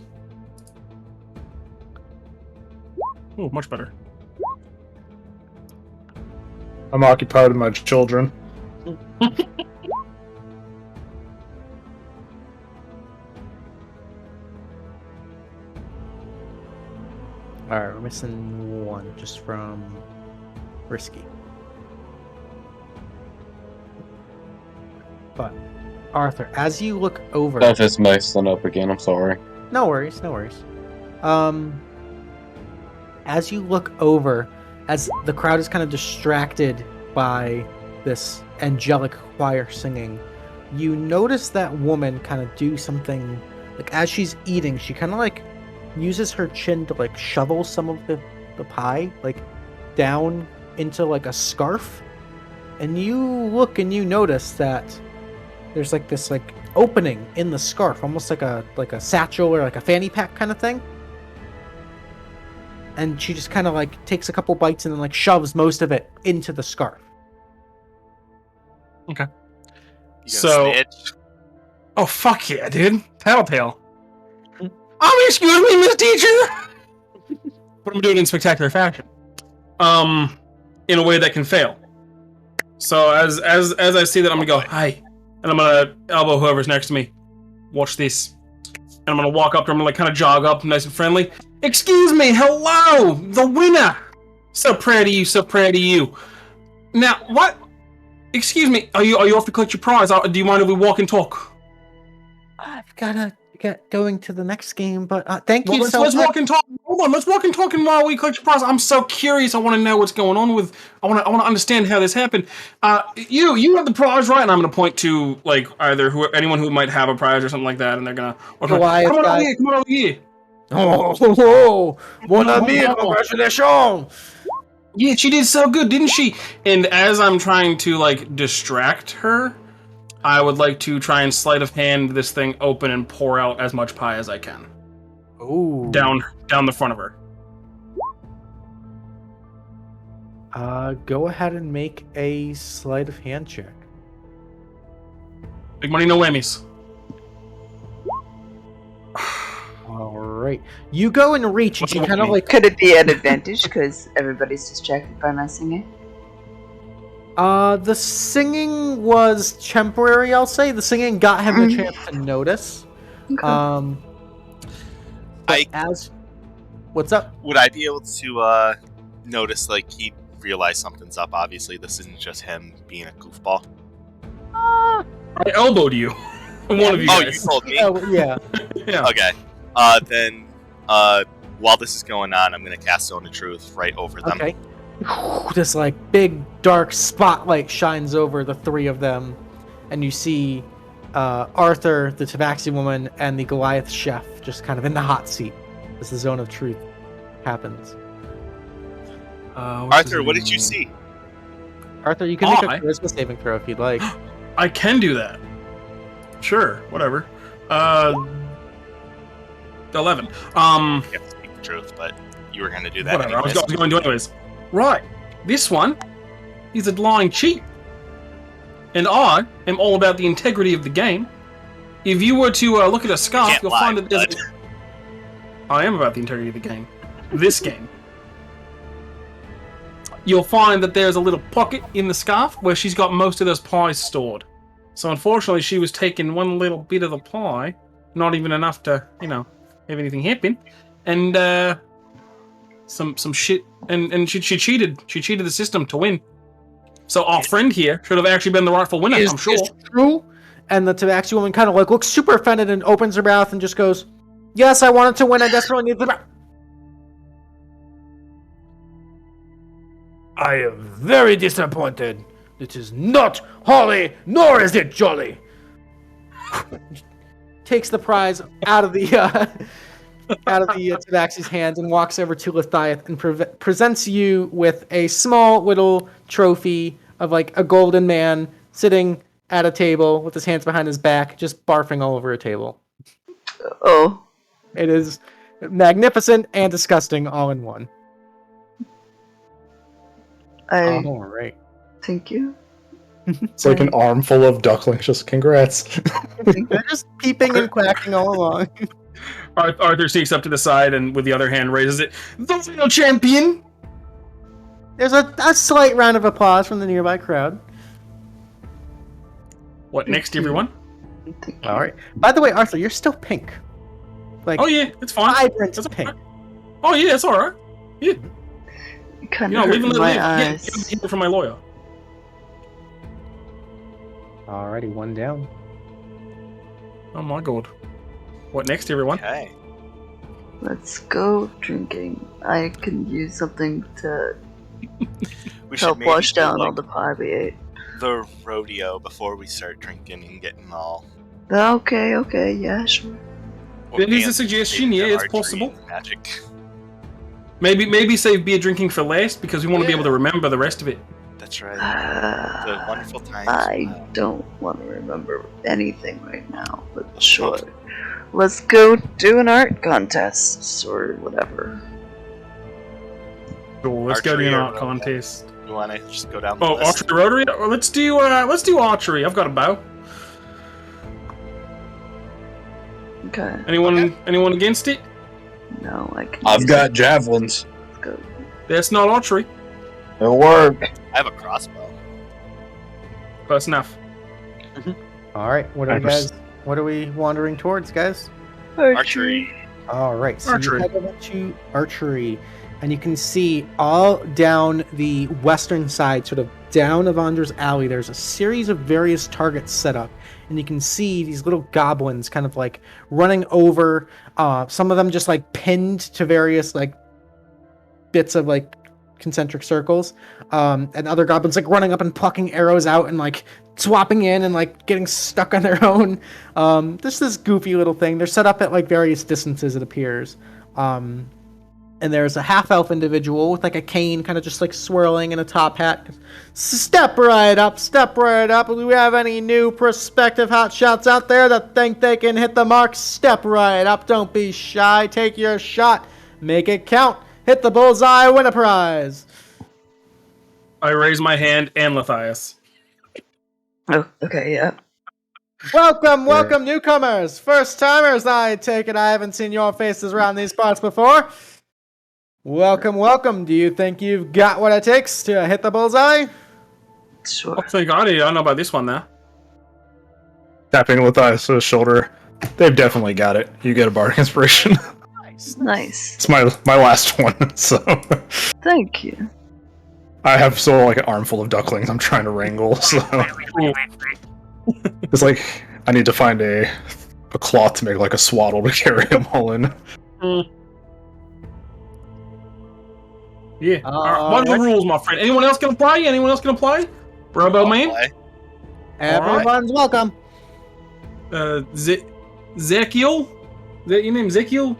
Oh, much better. I'm occupied with my children. Alright, we're missing one just from Risky. But, Arthur, as you look over... Stuff is messing up again, I'm sorry. No worries, no worries. As you look over, as the crowd is kind of distracted by this angelic choir singing, you notice that woman kind of do something, like as she's eating, she kind of like uses her chin to like shovel some of the pie like down into like a scarf, and you look and you notice that there's like this like opening in the scarf, almost like a satchel or like a fanny pack kind of thing. And she just kind of like takes a couple bites and then like shoves most of it into the scarf. you gonna So- snitch? Oh fuck yeah, dude! Tattletale. Excuse me, Miss Teacher. But I'm doing it in spectacular fashion. In a way that can fail. So as I see that, I'm gonna go hi, and I'm gonna elbow whoever's next to me. Watch this. And I'm gonna walk up to him and like kind of jog up, nice and friendly. Excuse me, hello, the winner. So proud of you, so proud of you. Now, what? Excuse me, are you off to collect your prize? Do you mind if we walk and talk? I've gotta get going to the next game, but thank Well, you let's so much. walk and talk. Hold on, let's walk and talk, and while we collect your prize, I'm so curious. I want to know what's going on with. I want to understand how this happened. You have the prize, right? And I'm going to point to like either anyone who might have a prize or something like that, and they're gonna. Goliath Come on guy. over here. Come on over here. Oh, mon ami, congratulations! Yeah, she did so good, didn't she? And as I'm trying to like distract her, I would like to try and sleight of hand this thing open and pour out as much pie as I can Ooh. down the front of her. Go ahead and make a sleight of hand check. Big money, no whammies. All right, you go and reach, and What's she the kind of name? like Could it be an advantage because everybody's distracted by my singing? the singing was temporary. I'll say the singing got him a chance to notice. Okay. But what's up? Would I be able to notice like he realize something's up. Obviously, this isn't just him being a goofball. I elbowed you. One of you Oh, guys. you told me. Oh, yeah. Yeah. Okay. Then, while this is going on, I'm gonna cast Zone of Truth right over them. Okay. This like big dark spotlight shines over the three of them, and you see Arthur, the Tabaxi woman, and the Goliath chef just kind of in the hot seat as the Zone of Truth happens. Arthur, what did you see? Arthur, you can make a I? charisma saving throw if you'd like. I can do that. Sure, whatever. 11. You have to speak the truth, but you were gonna do that Whatever. I was anyways. going to do anyways. Right. This one, he's a lying cheat. And I am all about the integrity of the game. If you were to look at a scarf, Can't you'll lie, find that there's. bud. I am about the integrity of the game. This game. You'll find that there's a little pocket in the scarf where she's got most of those pies stored. So unfortunately, she was taking one little bit of the pie, not even enough to, have anything happen, and some shit, and she cheated. She cheated the system to win. So our friend here should have actually been the rightful winner, I'm sure. Is true? And the Tabaxi woman kind of like looks super offended and opens her mouth and just goes, "Yes, I wanted to win. I desperately needed the." I am very disappointed. It is not holly, nor is it jolly. Takes the prize out of the Tabaxi's hands and walks over to Lethieth and presents you with a small little trophy of like a golden man sitting at a table with his hands behind his back, just barfing all over a table. Oh. It is magnificent and disgusting all in one. All right. Thank you. It's like an armful of ducklings. Just congrats. They're just peeping and quacking all along. Arthur sneaks up to the side and with the other hand raises it. The real champion! There's a slight round of applause from the nearby crowd. What, next, everyone? All right. By the way, Arthur, you're still pink. Like, Oh yeah, it's fine. vibrant That's pink. alright. Oh yeah, it's alright. Yeah. It kind You of know, hurt leave in my get eyes. it from my lawyer. Alrighty, one down. Oh my god. What next, everyone? Okay. Let's go drinking. I can use something to We should help maybe wash do, down all like, the pie we ate. the rodeo before we start drinking and getting all. Okay, yeah, sure. That is a and suggestion, maybe yeah, the it's archery possible. and Magic. Maybe save beer drinking for last because we want to be Yeah. able to remember the rest of it. That's right. The Uh, wonderful times. I don't want to remember anything right now, but sure. Let's go do an art contest or whatever. Cool, let's go to Archery an or art rodeo? contest. You want to just go down the Oh, list? archery rotary? Or let's do archery. I've got a bow. Okay. Anyone against it? No, I can. I've use got it. javelins. Let's go. That's not archery. It'll work. I have a crossbow. Close enough. All right, what are we wandering towards, guys? Archery. All right, so Archery. you head over to archery, and you can see all down the western side, sort of down Avandra's alley, there's a series of various targets set up, and you can see these little goblins kind of like running over, some of them just like pinned to various like bits of like concentric circles, and other goblins like running up and plucking arrows out and like swapping in and like getting stuck on their own. This goofy little thing. They're set up at like various distances, it appears. And there's a half-elf individual with like a cane kind of just like swirling in a top hat. Step right up. Do we have any new prospective hotshots out there that think they can hit the mark? Step right up. Don't be shy. Take your shot. Make it count. Hit the bullseye. Win a prize. I raise my hand and Lethieth. Oh, okay, yeah. Welcome, newcomers. First timers, I take it. I haven't seen your faces around these parts before. Welcome. Do you think you've got what it takes to hit the bullseye? Sure. I think I don't know about this one now. Tapping Lethieth's shoulder. They've definitely got it. You get a bardic inspiration. Nice. It's my last one, so. Thank you. I have like an armful of ducklings I'm trying to wrangle, so it's like I need to find a cloth to make like a swaddle to carry them all in. Yeah. All right. What are the rules, my friend? Anyone else gonna play? Robo man? Everyone's welcome. Zakiel? Is that your name? Zakiel?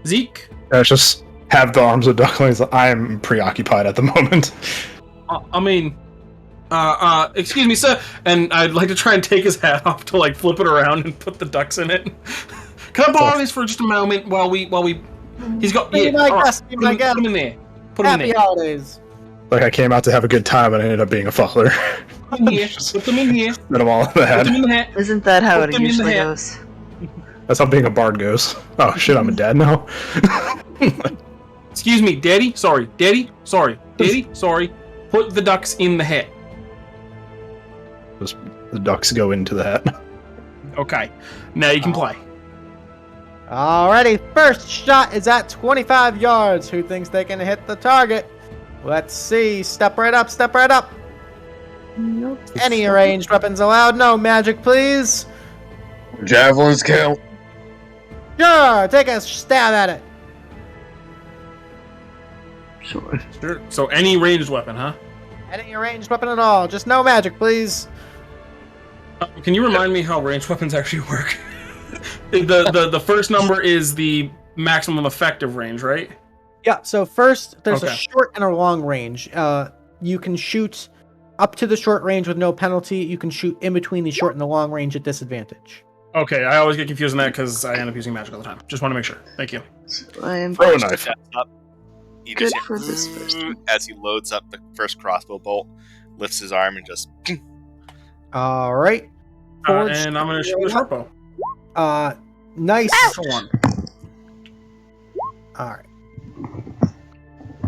Zeke? It's just have the arms of ducklings. I am preoccupied at the moment. Excuse me, sir. And I'd like to try and take his hat off to like flip it around and put the ducks in it. Can I borrow this for just a moment while we? He's got. Be my guest, be my guest. Put him in there. Put him in Happy there. holidays. Like I came out to have a good time and I ended up being a fuckler. Put them here. Put them in here. Put them all in the Put hat. them in the hat. Isn't that how Put it them in the usually hat. goes? That's how being a bard goes. Oh shit, I'm a dad now. Excuse me, Daddy. Sorry, Daddy. Sorry, Daddy. Sorry. Put the ducks in the hat. The ducks go into the hat. Okay. Now you can play. Alrighty, first shot is at 25 yards. Who thinks they can hit the target? Let's see. Step right up, step right up. Nope. Any ranged weapons allowed? No magic, please. Javelins count. Sure, take a stab at it. Sure. Sure. So any ranged weapon, huh? Any ranged weapon at all. Just no magic, please. Can you remind me how ranged weapons actually work? the first number is the maximum effective range, right? Yeah, so first, there's a Okay. short and a long range. You can shoot up to the short range with no penalty. You can shoot in between the short and the long range at disadvantage. Okay, I always get confused on that because I end up using magic all the time. Just want to make sure. Thank you. I am Throw a knife. Steps up. He good just for this first one. as he loads up the first crossbow bolt, lifts his arm and just All right. And I'm going to shoot a short bow. Nice. For one. All right.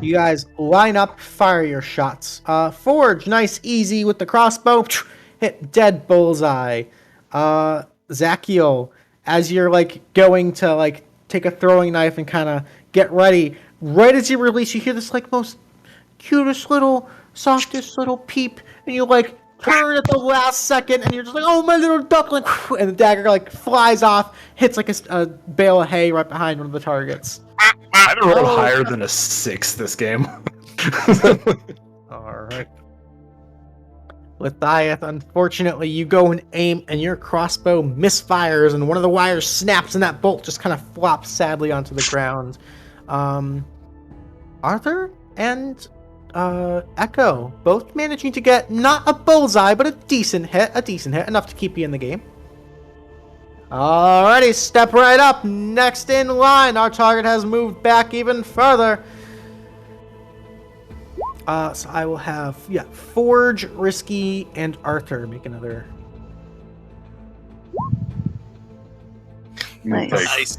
You guys line up, fire your shots. Forge, nice, easy with the crossbow. Hit dead bullseye. Zakiel, as you're like going to like take a throwing knife and kind of get ready, right as you release, you hear this like most cutest little, softest little peep, and you like turn at the last second, and you're just like, oh, my little duckling, and the dagger like flies off, hits like a bale of hay right behind one of the targets. I haven't rolled higher than a 6 this game. All right. Lethieth, unfortunately, you go and aim, and your crossbow misfires, and one of the wires snaps, and that bolt just kind of flops sadly onto the ground. Arthur and Echo both managing to get not a bullseye, but a decent hit, enough to keep you in the game. Alrighty, step right up. Next in line, our target has moved back even further. So I will have, Forge, Risky, and Arthur make another. Nice. nice.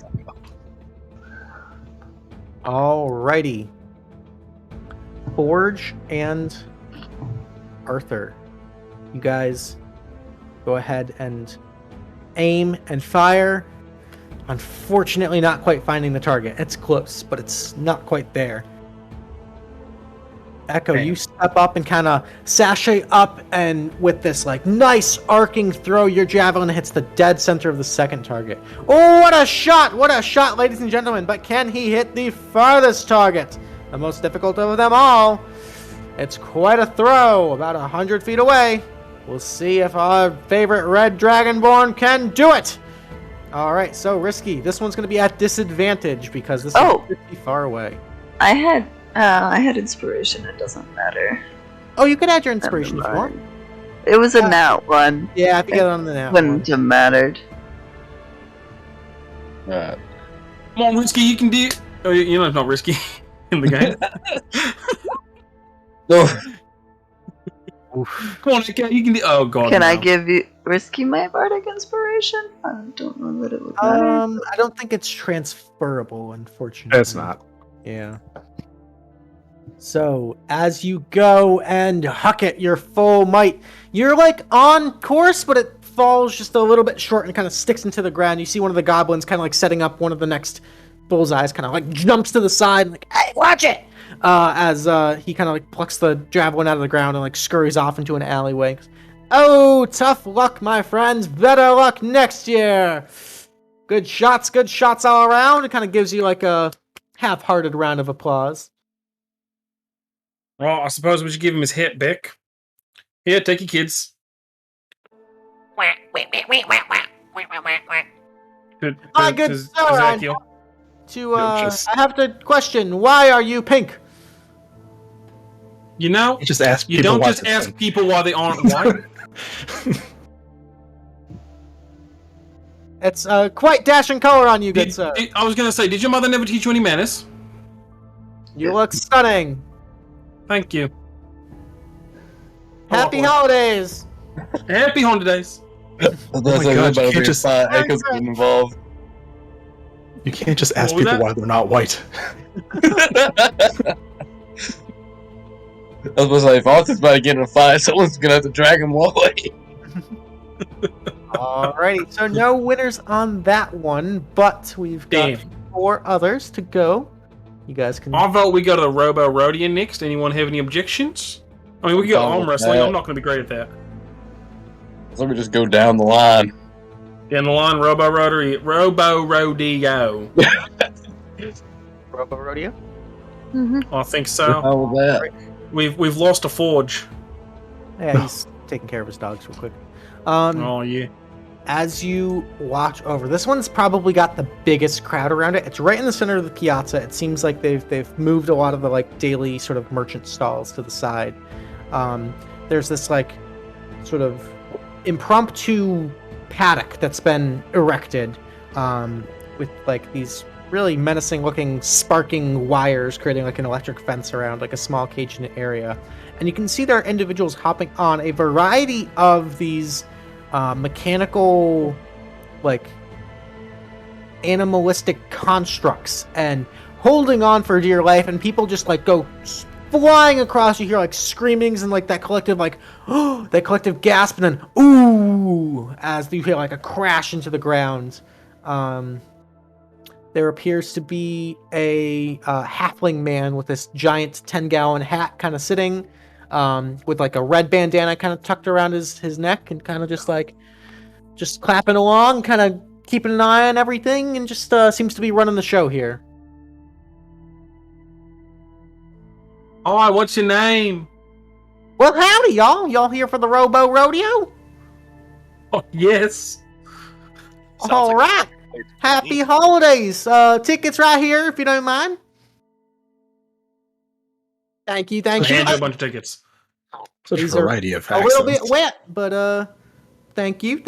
Alrighty. Forge and Arthur, you guys go ahead and aim and fire. Unfortunately, not quite finding the target. It's close, but it's not quite there. Echo, Okay. you step up and kind of sashay up, and with this like nice arcing throw, your javelin hits the dead center of the second target. Oh, what a shot! What a shot, ladies and gentlemen! But can he hit the farthest target? The most difficult of them all. It's quite a throw, about 100 feet away. We'll see if our favorite red dragonborn can do it. All right, so Risky. This one's going to be at disadvantage because this is pretty far away. I had inspiration. It doesn't matter. Oh, you can add your inspiration if you want. It was a nat one. Yeah, I think it's on the nat Wouldn't have mattered. Right. Come on, Risky, you can do it. Oh, you know it's not Risky in the game. No. Come on, Echo, you can do. Oh god. Can no. I give you Risky my bardic inspiration? I don't know that it would matter. I don't think it's transferable, unfortunately. It's not. Yeah. So, as you go and huck it your full might, you're like on course, but it falls just a little bit short and kind of sticks into the ground. You see one of the goblins kind of like setting up one of the next bullseyes, kind of like jumps to the side and like, hey, watch it! as he kind of like plucks the javelin out of the ground and like scurries off into an alleyway. Oh, tough luck, my friends. Better luck next year. Good shots all around. It kind of gives you like a half-hearted round of applause. Well, I suppose we should give him his hat back. Here, take your kids. My good sir, I have to question, why are you pink? You know, You just ask you people don't why just they're ask pink. people why they aren't white. It's quite dashing color on you, good sir. I was going to say, did your mother never teach you any manners? You look stunning. Thank you. Happy holidays. Happy holidays. Oh my God, you can't just- Echo's getting involved. You can't just ask What was people that? why they're not white. I was like, if Arthur's about to get in a fight, someone's gonna have to drag him away. Alrighty, so no winners on that one, but we've got Damn. 4 others to go. You guys can. I vote we go to the Robo Rodeon next. Anyone have any objections? I mean, we can go Fine arm with wrestling. that. I'm not going to be great at that. Let me just go down the line. Down the line, Robo Rodeo. Robo Rodeo. I think so. How was that? We've lost a forge. Yeah, he's taking care of his dogs real quick. Oh yeah. As you watch over, this one's probably got the biggest crowd around it. It's right in the center of the piazza. It seems like they've moved a lot of the like daily sort of merchant stalls to the side. There's this like sort of impromptu paddock that's been erected with like these really menacing looking sparking wires creating like an electric fence around like a small caged area. And you can see there are individuals hopping on a variety of these mechanical, like, animalistic constructs and holding on for dear life, and people just, like, go flying across. You hear, like, screamings and, like, that collective, like, that collective gasp, and then, ooh, as you hear, like, a crash into the ground. There appears to be a halfling man with this giant 10-gallon hat kind of sitting with like a red bandana kind of tucked around his neck and kind of just clapping along, kind of keeping an eye on everything, and just seems to be running the show here. Alright, what's your name? Well, howdy, y'all. Y'all here for the Robo Rodeo? Oh, yes. All right. Happy holidays. Tickets right here if you don't mind. Thank you. Hand you a bunch of tickets. Such a These are variety of a accents. little bit wet, but thank you.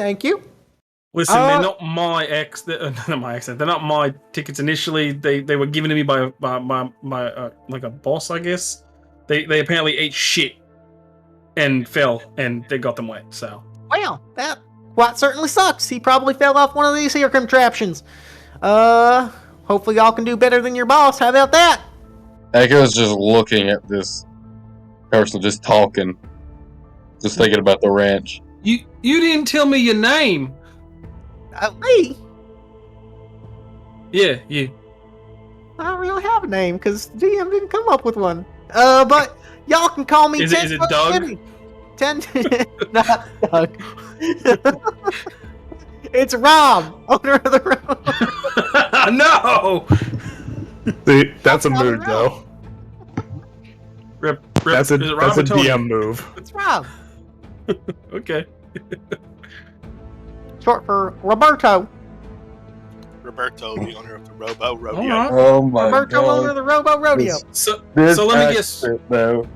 Listen, they're not my not my accent. They're not my tickets initially. They were given to me by my like a boss, I guess. They apparently ate shit and fell, and they got them wet. So Well, that quite certainly sucks. He probably fell off one of these here contraptions. Hopefully y'all can do better than your boss. How about that? Echo's just looking at this person just talking, just thinking about the ranch. you didn't tell me your name. Me? Yeah, you. I don't really have a name because DM didn't come up with one. But y'all can call me. Is it Doug? 10. Not Doug. It's Rob, owner of the road. No. See, that's a Not mood, Rob. though. Rip, That's a is it Rob or Tony? DM move. It's Rob, Okay. short for Roberto. Roberto, the owner of the Robo Rodeo. Alright. Oh my Roberto, owner of god. the Robo Rodeo. So This let me guess. accent, though.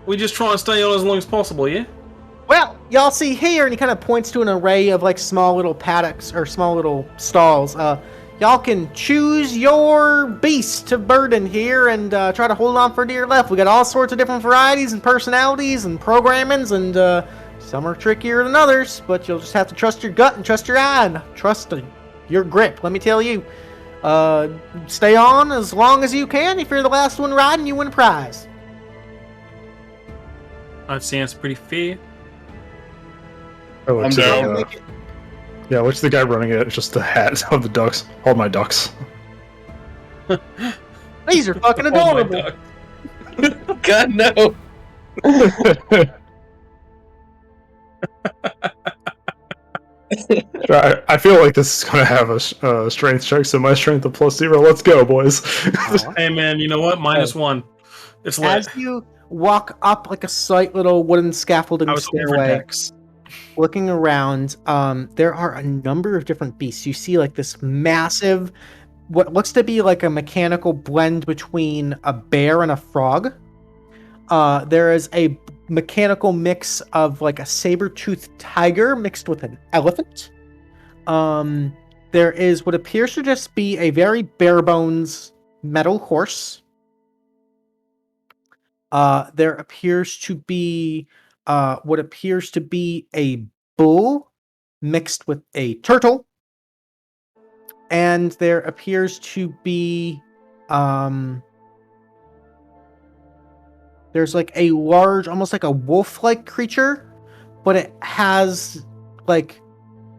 we just try and stay on as long as possible, yeah? Well, y'all see here, and he kind of points to an array of like small little paddocks or small little stalls. Y'all can choose your beast to burden here and try to hold on for dear life. We got all sorts of different varieties and personalities and programmings, and some are trickier than others, but you'll just have to trust your gut and trust your eye and trust your grip. Let me tell you. Stay on as long as you can. If you're the last one riding, you win a prize. That sounds pretty fair. Oh, I'm it's down. yeah, what's the guy running it? It's just the hat of the ducks. Hold my ducks. These are fucking Oh my adorable. God. God no. I feel like this is gonna have a strength check, so my strength of +0. Let's go, boys. Hey man, you know what? -1. It's lit. As you walk up like a slight little wooden scaffolding I was hoping for stairway, Dex. looking around, there are a number of different beasts. You see like this massive, what looks to be like a mechanical blend between a bear and a frog. There is a mechanical mix of like a saber-toothed tiger mixed with an elephant. There is what appears to just be a very bare bones metal horse. There appears to be what appears to be a bull mixed with a turtle. And there appears to be there's like a large, almost like a wolf-like creature, but it has like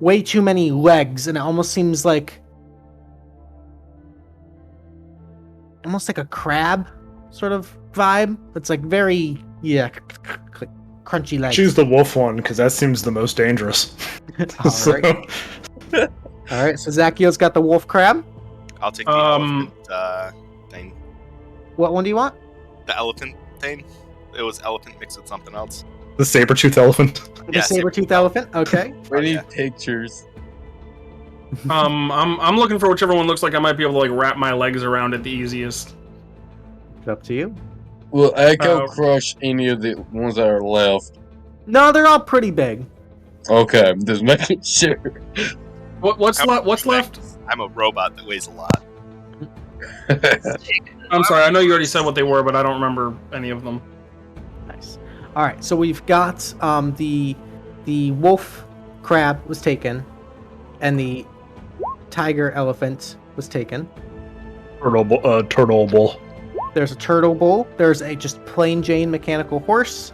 way too many legs, and it almost seems like almost like a crab sort of vibe. It's like very crunchy legs. Choose the wolf one because that seems the most dangerous. All right. All right, so Zakiel's got the wolf crab. I'll take the elephant thing. What one do you want? The elephant thing. It was elephant mixed with something else. The saber-tooth elephant. The Yeah, saber-tooth elephant. Okay. We need yeah. pictures. I'm looking for whichever one looks like I might be able to like wrap my legs around it the easiest. It's up to you. Will Echo crush any of the ones that are left? No, they're all pretty big. Okay, just making sure. What's left? I'm a robot that weighs a lot. I'm sorry, I know you already said what they were, but I don't remember any of them. Nice. All right, so we've got the wolf crab was taken, and the tiger elephant was taken. Turtle bull. There's a turtle bull. There's a just plain Jane mechanical horse,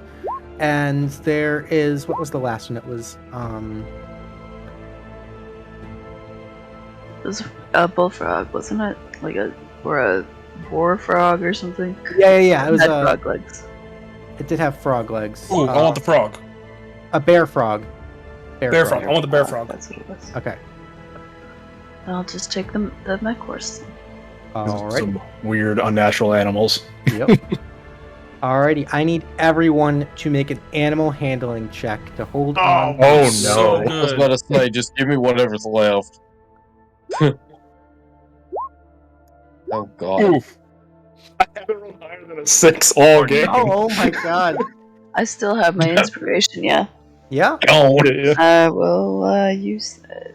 and there is, what was the last one? It was It was a bullfrog, wasn't it? Like a war frog or something. yeah. It was had a frog legs. It did have frog legs. Ooh, I want the frog. A bear frog. Bear frog. I want the bear frog. That's what it was. Okay. I'll just take the mech horse. All right. Some weird, unnatural animals. Yep. Alrighty, I need everyone to make an animal handling check to hold on. Oh, so no. I was good. about to say, just give me whatever's left. Oh god. Oof. I haven't rolled higher than a 6 all game. Oh my god. I still have my inspiration, yeah. Yeah? Oh, I will use that.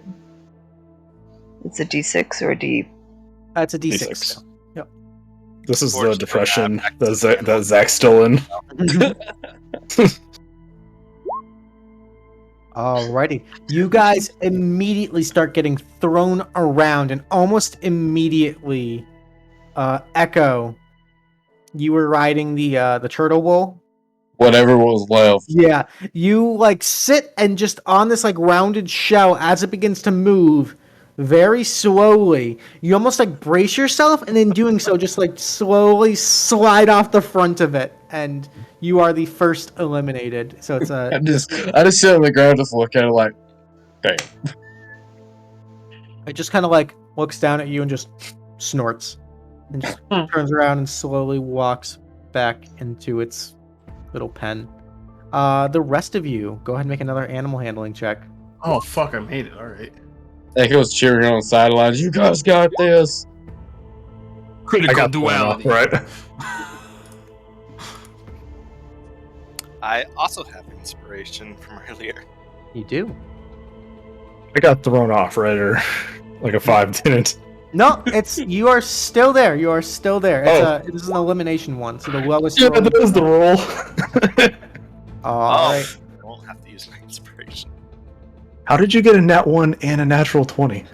It's a D6 or a D. That's a D6. D6. This is the Fortunately, depression back that Zach's still in. Alrighty. You guys immediately start getting thrown around, and almost immediately, Echo, you were riding the turtle bull. Whatever was left. Yeah, you like sit and just on this like rounded shell as it begins to move very slowly. You almost like brace yourself, and in doing so, just like slowly slide off the front of it, and you are the first eliminated. So it's a I just sit on the ground, just look at it like, damn. it just kind of like looks down at you and just snorts, and just turns around and slowly walks back into its little pen. The rest of you, go ahead and make another animal handling check. Oh fuck, I made it. All right. Echo's cheering on the sidelines. You guys got this. I Critical got duality. right. I also have inspiration from earlier. You do. I got thrown off right, or like a 5 didn't. No, it's you are still there. You are still there. It's this is an elimination one, so the lowest. Yeah, roll- that is the roll. All right. I won't have to use my inspiration. How did you get a nat 1 and a natural 20?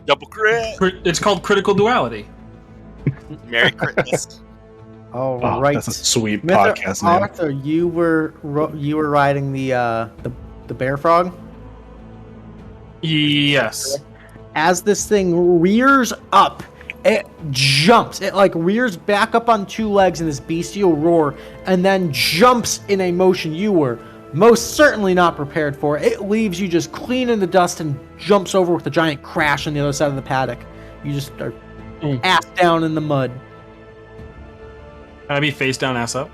Double crit! It's called critical duality. Merry Christmas. All Oh, right. that's a sweet Mr. podcast name. Arthur, you were riding the bear frog. Yes. As this thing rears up It jumps. It like rears back up on two legs in this bestial roar, and then jumps in a motion you were most certainly not prepared for. It leaves you just clean in the dust and jumps over with a giant crash on the other side of the paddock. You just are ass down in the mud. Can I be face down, ass up?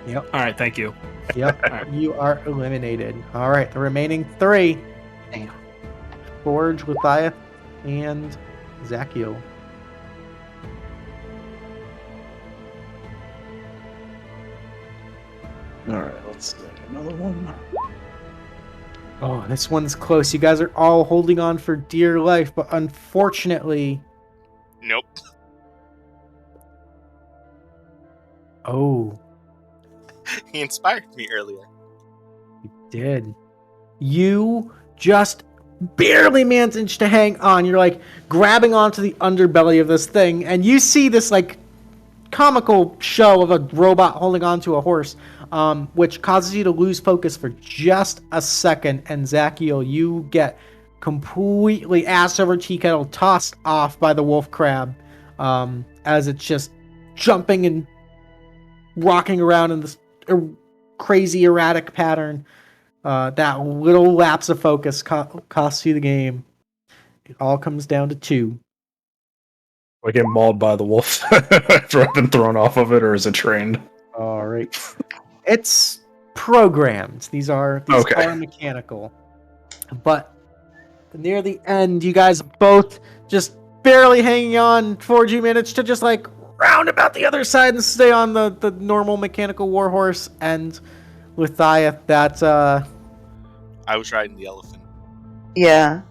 Yep. All right, thank you. Yep. All right. You are eliminated. All right, the remaining three. Damn. Forge, Lethieth, and Zakiel. Alright, let's see. Another one. Oh, this one's close. You guys are all holding on for dear life, but unfortunately... Nope. Oh, He inspired me earlier. you did. You just barely managed to hang on. You're like grabbing onto the underbelly of this thing, and you see this like comical show of a robot holding onto a horse, which causes you to lose focus for just a second. And Zakiel, you get completely ass over tea kettle tossed off by the wolf crab, as it's just jumping and rocking around in this crazy erratic pattern. That little lapse of focus costs you the game. It all comes down to 2. Do I get mauled by the wolf after I've been thrown off of it, or is it trained? All right. It's programmed. These are mechanical. But near the end, you guys both just barely hanging on. Forge, you managed to just like round about the other side and stay on the normal mechanical warhorse. And Lethieth, that I was riding the elephant. Yeah.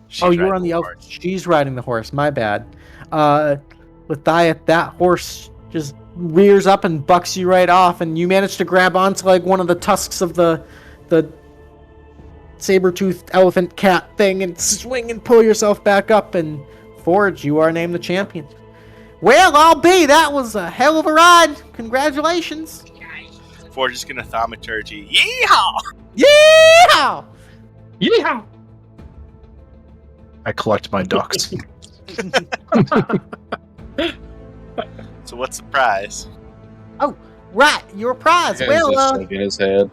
She's you were riding on the elf. horse. She's riding the horse. My bad. Lethieth, that horse just rears up and bucks you right off, and you manage to grab onto like one of the tusks of the saber-toothed elephant cat thing and swing and pull yourself back up. And Forge, you are named the champion. Well, I'll be. That was a hell of a ride. Congratulations. Forge is gonna thaumaturgy. Yeehaw! Yeah. Yeehaw! I collect my ducks. So what's the prize? Right, your prize. He's Well, just shaking his head.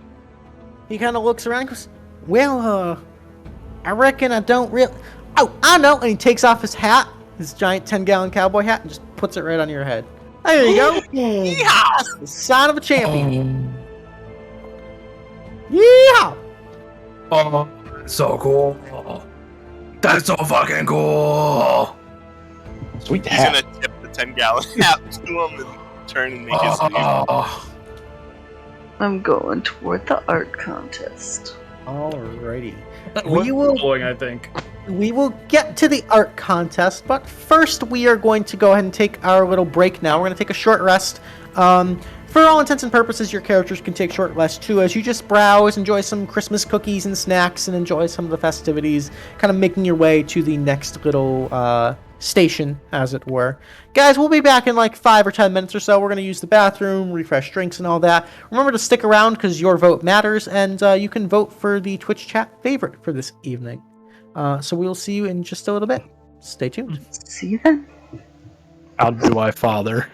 he kind of looks around and goes, well, I reckon I don't really... Oh, I know. And he takes off his hat, his giant 10-gallon cowboy hat, and just puts it right on your head. There you go. Yeehaw! The sign of a champion. Yeah. Oh, so cool. That's so fucking cool. Sweet He's hat. gonna tip the 10-gallon hat to him and turn and make his leave. Oh, I'm going toward the art contest. Alrighty. we will- going, I think. We will get to the art contest, but first we are going to go ahead and take our little break now. We're going to take a short rest. For all intents and purposes, your characters can take short rest too, as you just browse, enjoy some Christmas cookies and snacks, and enjoy some of the festivities, kind of making your way to the next little station, as it were. Guys, we'll be back in like 5 or 10 minutes or so. We're going to use the bathroom, refresh drinks and all that. Remember to stick around because your vote matters, and you can vote for the Twitch chat favorite for this evening. So we'll see you in just a little bit. Stay tuned. See you then. How do I father?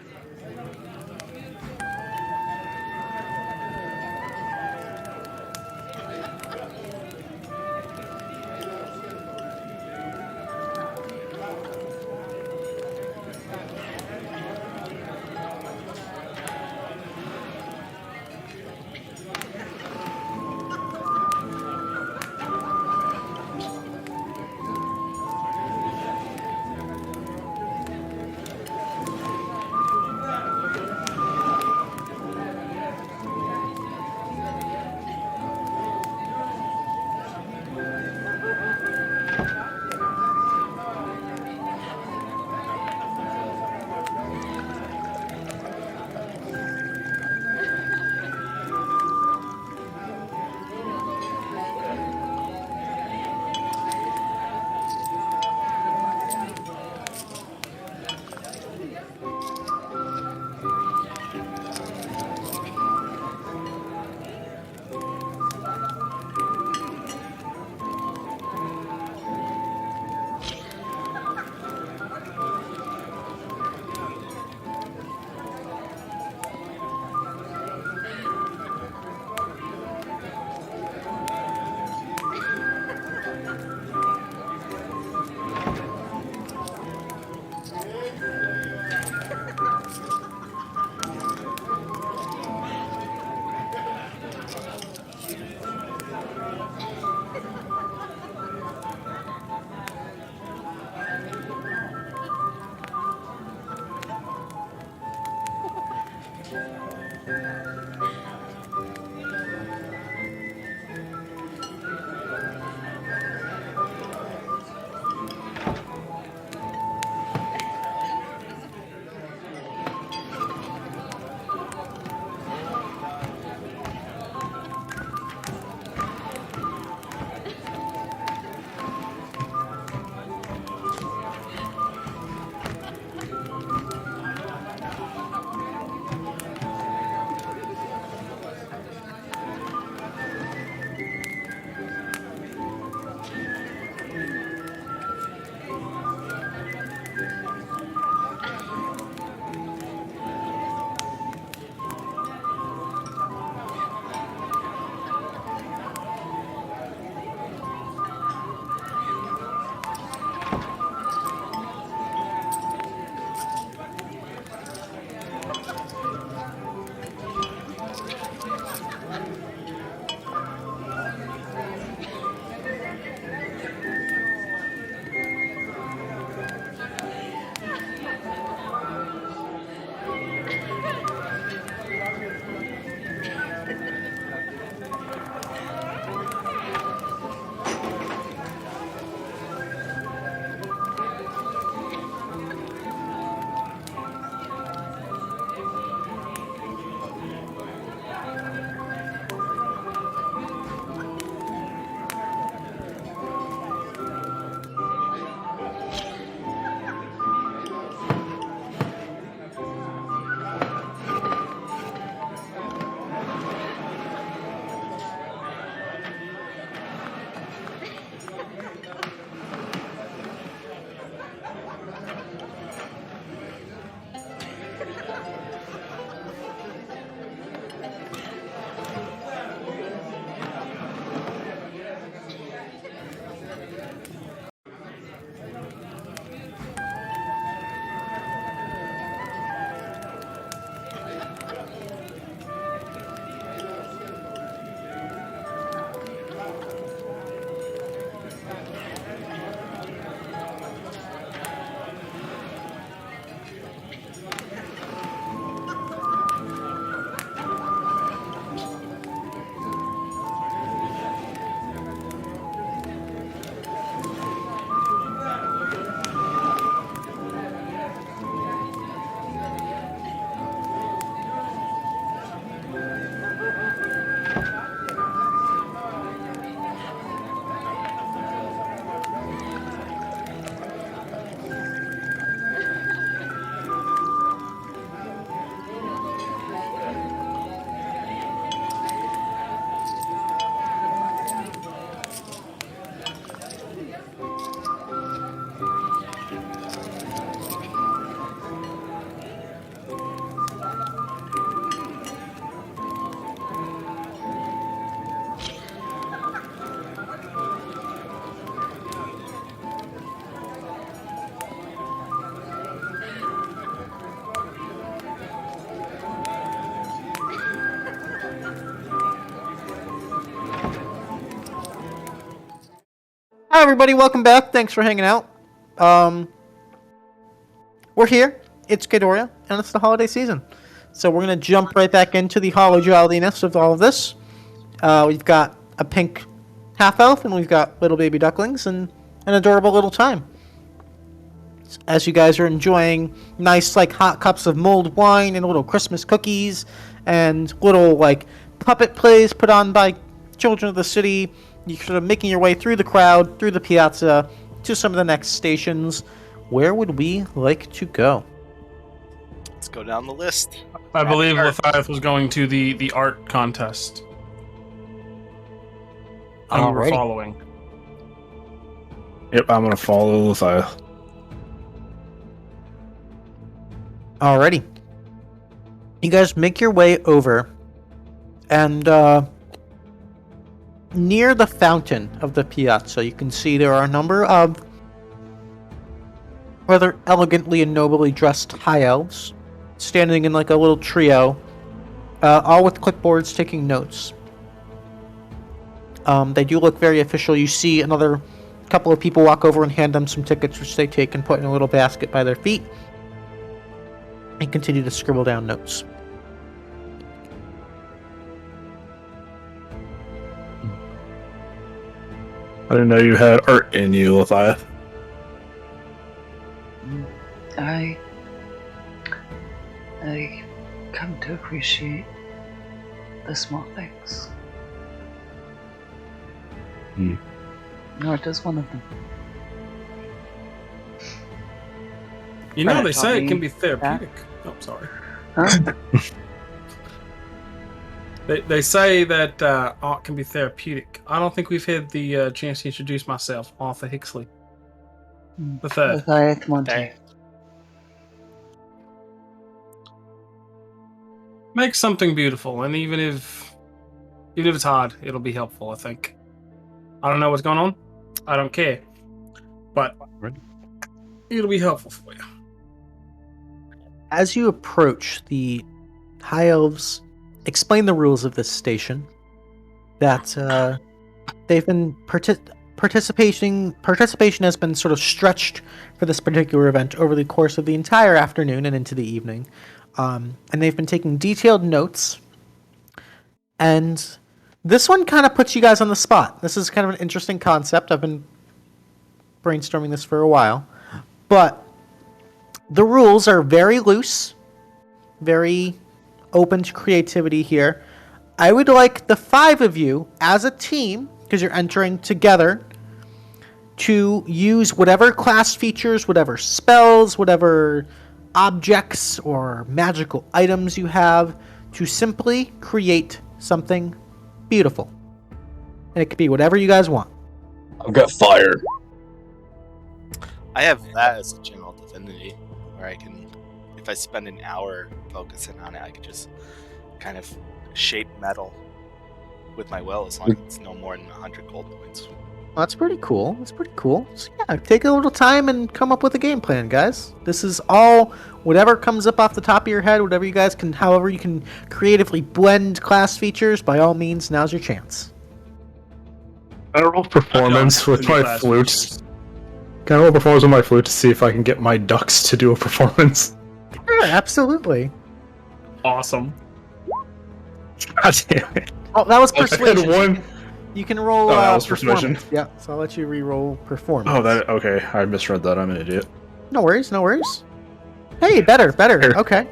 Hi everybody, welcome back. Thanks for hanging out. We're here. It's Ghidorah, and it's the holiday season. So we're going to jump right back into the hollow jolliness of all of this. We've got a pink half-elf, and we've got little baby ducklings, and an adorable little time. As you guys are enjoying nice, like, hot cups of mulled wine and little Christmas cookies, and little, like, puppet plays put on by children of the city, you're sort of making your way through the crowd, through the piazza, to some of the next stations. Where would we like to go? Let's go down the list. I believe Lethieth was going to the art contest. And we were Alrighty. following. Yep, I'm gonna follow Lethieth. Alrighty. You guys make your way over, and near the fountain of the piazza, you can see there are a number of rather elegantly and nobly dressed high elves standing in like a little trio, all with clipboards taking notes. They do look very official. You see another couple of people walk over and hand them some tickets, which they take and put in a little basket by their feet, and continue to scribble down notes. I didn't know you had art in you, Lethieth. I come to appreciate the small things. Art is one of them. You know, Right, they say it can Tommy. be therapeutic. Oh, sorry. Huh? They say that art can be therapeutic. I don't think we've had the chance to introduce myself, Arthur Hicksley. The third. Lethieth Monte. There. Make something beautiful, and even if it's hard, it'll be helpful, I think. I don't know what's going on. I don't care. But it'll be helpful for you. As you approach, the High Elves explain the rules of this station. That they've been participation has been sort of stretched for this particular event over the course of the entire afternoon and into the evening. And they've been taking detailed notes. And this one kind of puts you guys on the spot. This is kind of an interesting concept. I've been brainstorming this for a while. But the rules are very loose, very open to creativity here. I would like the 5 of you as a team, because you're entering together, to use whatever class features, whatever spells, whatever objects or magical items you have to simply create something beautiful. And it could be whatever you guys want. I've got fire. I have that as a general divinity, where I can, if I spend an hour focusing on it, I can just kind of shape metal with my will, as long as it's no more than 100 gold points. Well, that's pretty cool. That's pretty cool. So yeah, take a little time and come up with a game plan, guys. This is all whatever comes up off the top of your head, whatever you guys can, however you can creatively blend class features, by all means, now's your chance. Can I roll performance with my Class flute? features. Can I roll performance with my flute to see if I can get my ducks to do a performance? Sure, absolutely. Awesome. God damn it. Oh, that was I had persuasion. one. You can roll Oh, that was performance. persuasion. Yeah, so I'll let you re-roll performance. Oh, that okay. I misread that. I'm an idiot. No worries, no worries. Hey, better. Here. Okay.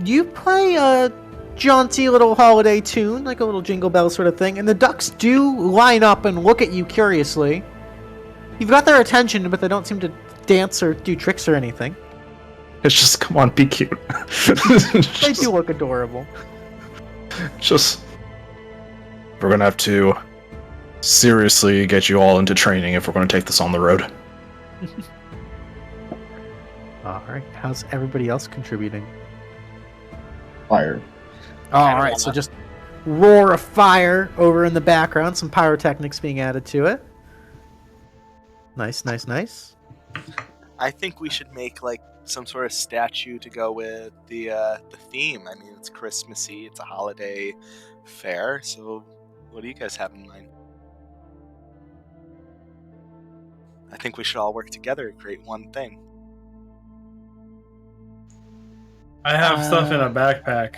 You play a jaunty little holiday tune, like a little jingle bell sort of thing, and the ducks do line up and look at you curiously. You've got their attention, but they don't seem to dance or do tricks or anything. It's just, come on, be cute. They do look adorable. Just, we're gonna have to seriously get you all into training if we're gonna take this on the road. Alright, how's everybody else contributing? Fire. Alright, so just roar of fire over in the background, some pyrotechnics being added to it. Nice, nice, nice. I think we should make like some sort of statue to go with the theme. I mean, it's Christmassy, it's a holiday fair. So, what do you guys have in mind? I think we should all work together and create one thing. I have stuff in a backpack.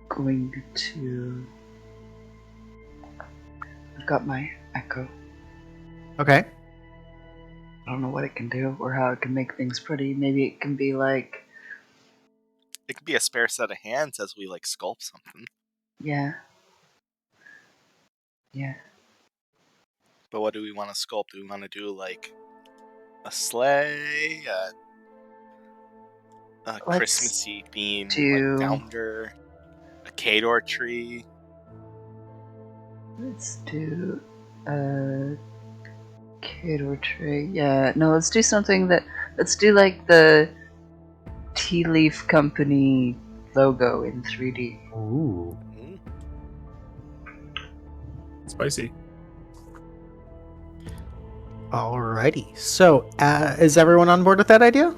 Going to. I've got my echo. Okay. I don't know what it can do or how it can make things pretty. Maybe it can be like, It could be a spare set of hands as we like sculpt something. yeah. Yeah. But what do we want to sculpt? Do we want to do like a sleigh, a Let's Christmassy themed do- like founder, a Kador tree? Let's do a Kador tree. Yeah, no, let's do something that. Let's do like the Tealeaf Company logo in 3D. Ooh. Mm. Spicy. Alrighty. So, is everyone on board with that idea?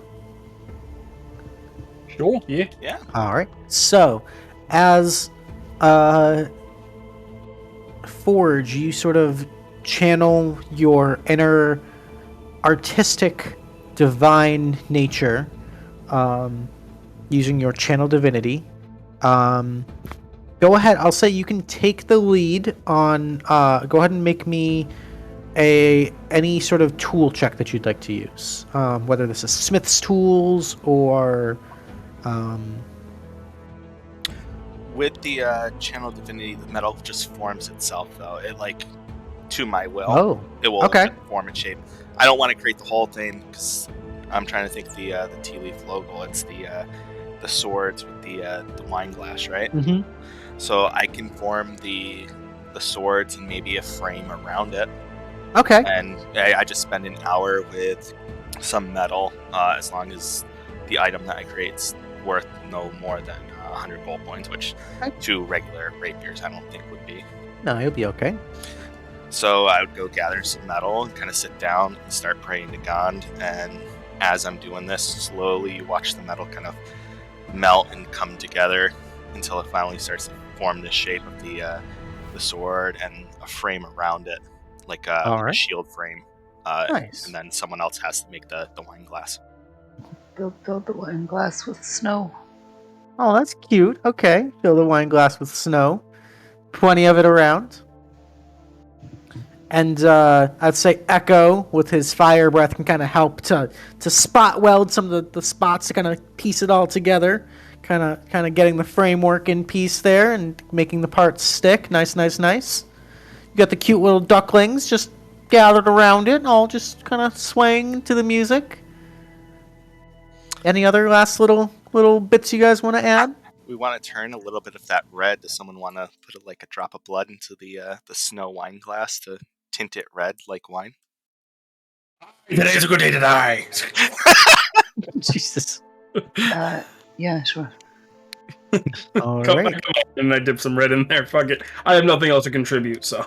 Sure. Yeah. Yeah. Alright. So, as Forge, you sort of channel your inner artistic divine nature using your channel divinity. Go ahead. I'll say you can take the lead on. Go ahead and make me any sort of tool check that you'd like to use. Whether this is Smith's tools or. With the channel divinity, the metal just forms itself, though. It to my will. Oh. It will Okay. form its shape. I don't want to create the whole thing because I'm trying to think the Tealeaf logo. It's the swords with the wine glass, right? Mm-hmm. So I can form the swords and maybe a frame around it. Okay. And I just spend an hour with some metal, as long as the item that I create's worth no more than 100 gold points, which Okay. 2 regular rapiers I don't think would be. No, you'll be okay. So I would go gather some metal and kind of sit down and start praying to God. And as I'm doing this, slowly you watch the metal kind of melt and come together until it finally starts to form the shape of the sword and a frame around it, like a right. shield frame. Nice. And then someone else has to make the wine glass. Build the wine glass with snow. Oh, that's cute. Okay. Fill the wine glass with snow. Plenty of it around. And I'd say Echo, with his fire breath, can kind of help to spot weld some of the spots to kind of piece it all together. Kind of getting the framework in piece there and making the parts stick. Nice. You got the cute little ducklings just gathered around it, all just kind of swaying to the music. Any other last little bits you guys want to add? We want to turn a little bit of that red. Does someone want to put a drop of blood into the snow wine glass to tint it red like wine? Today's a good day to die. Jesus. Yeah, sure. All Come right. on. And I dip some red in there. Fuck it. I have nothing else to contribute, so.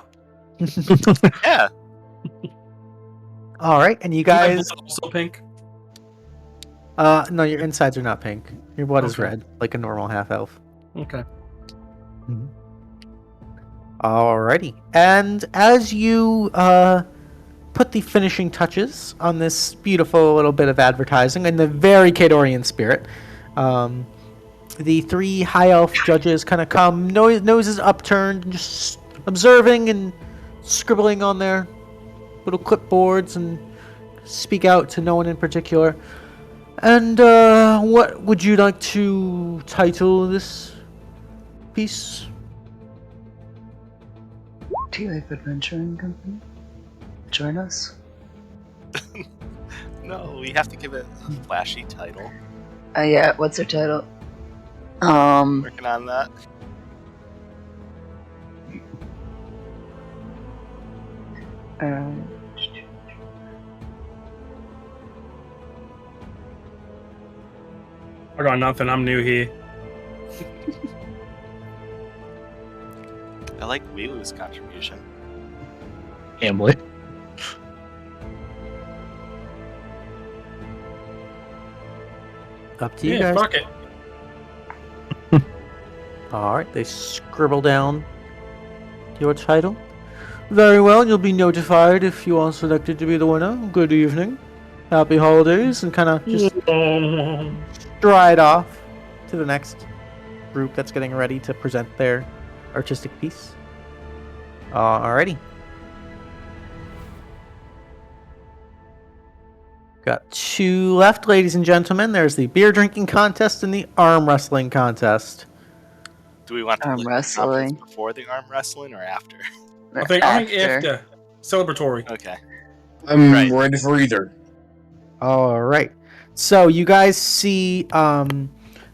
Yeah. All right, and you My guys. blood also pink. No, your insides are not pink. Your blood is Okay. red, like a normal half elf. Okay. Alrighty, and as you put the finishing touches on this beautiful little bit of advertising in the very Kadorian spirit, the 3 high elf judges kind of come, noses upturned, and just observing and scribbling on their little clipboards and speak out to no one in particular. And what would you like to title this piece? Tealeaf Adventuring Company. Join us. No, we have to give it a flashy title. Yeah, what's our title? Working on that. I got nothing. I'm new here. I like Wilu's contribution. Hamlet. Up to you Yeah, guys. fuck it. Alright, they scribble down your title. Very well, you'll be notified if you are selected to be the winner. Good evening. Happy holidays, and kind of just stride off to the next group that's getting ready to present their artistic piece. Alrighty. Got 2 left, ladies and gentlemen. There's the beer drinking contest and the arm wrestling contest. Do we want to Arm list the wrestling. topics before the arm wrestling or after? I think after. Celebratory. Okay. I'm Right. ready for either. All right. So you guys see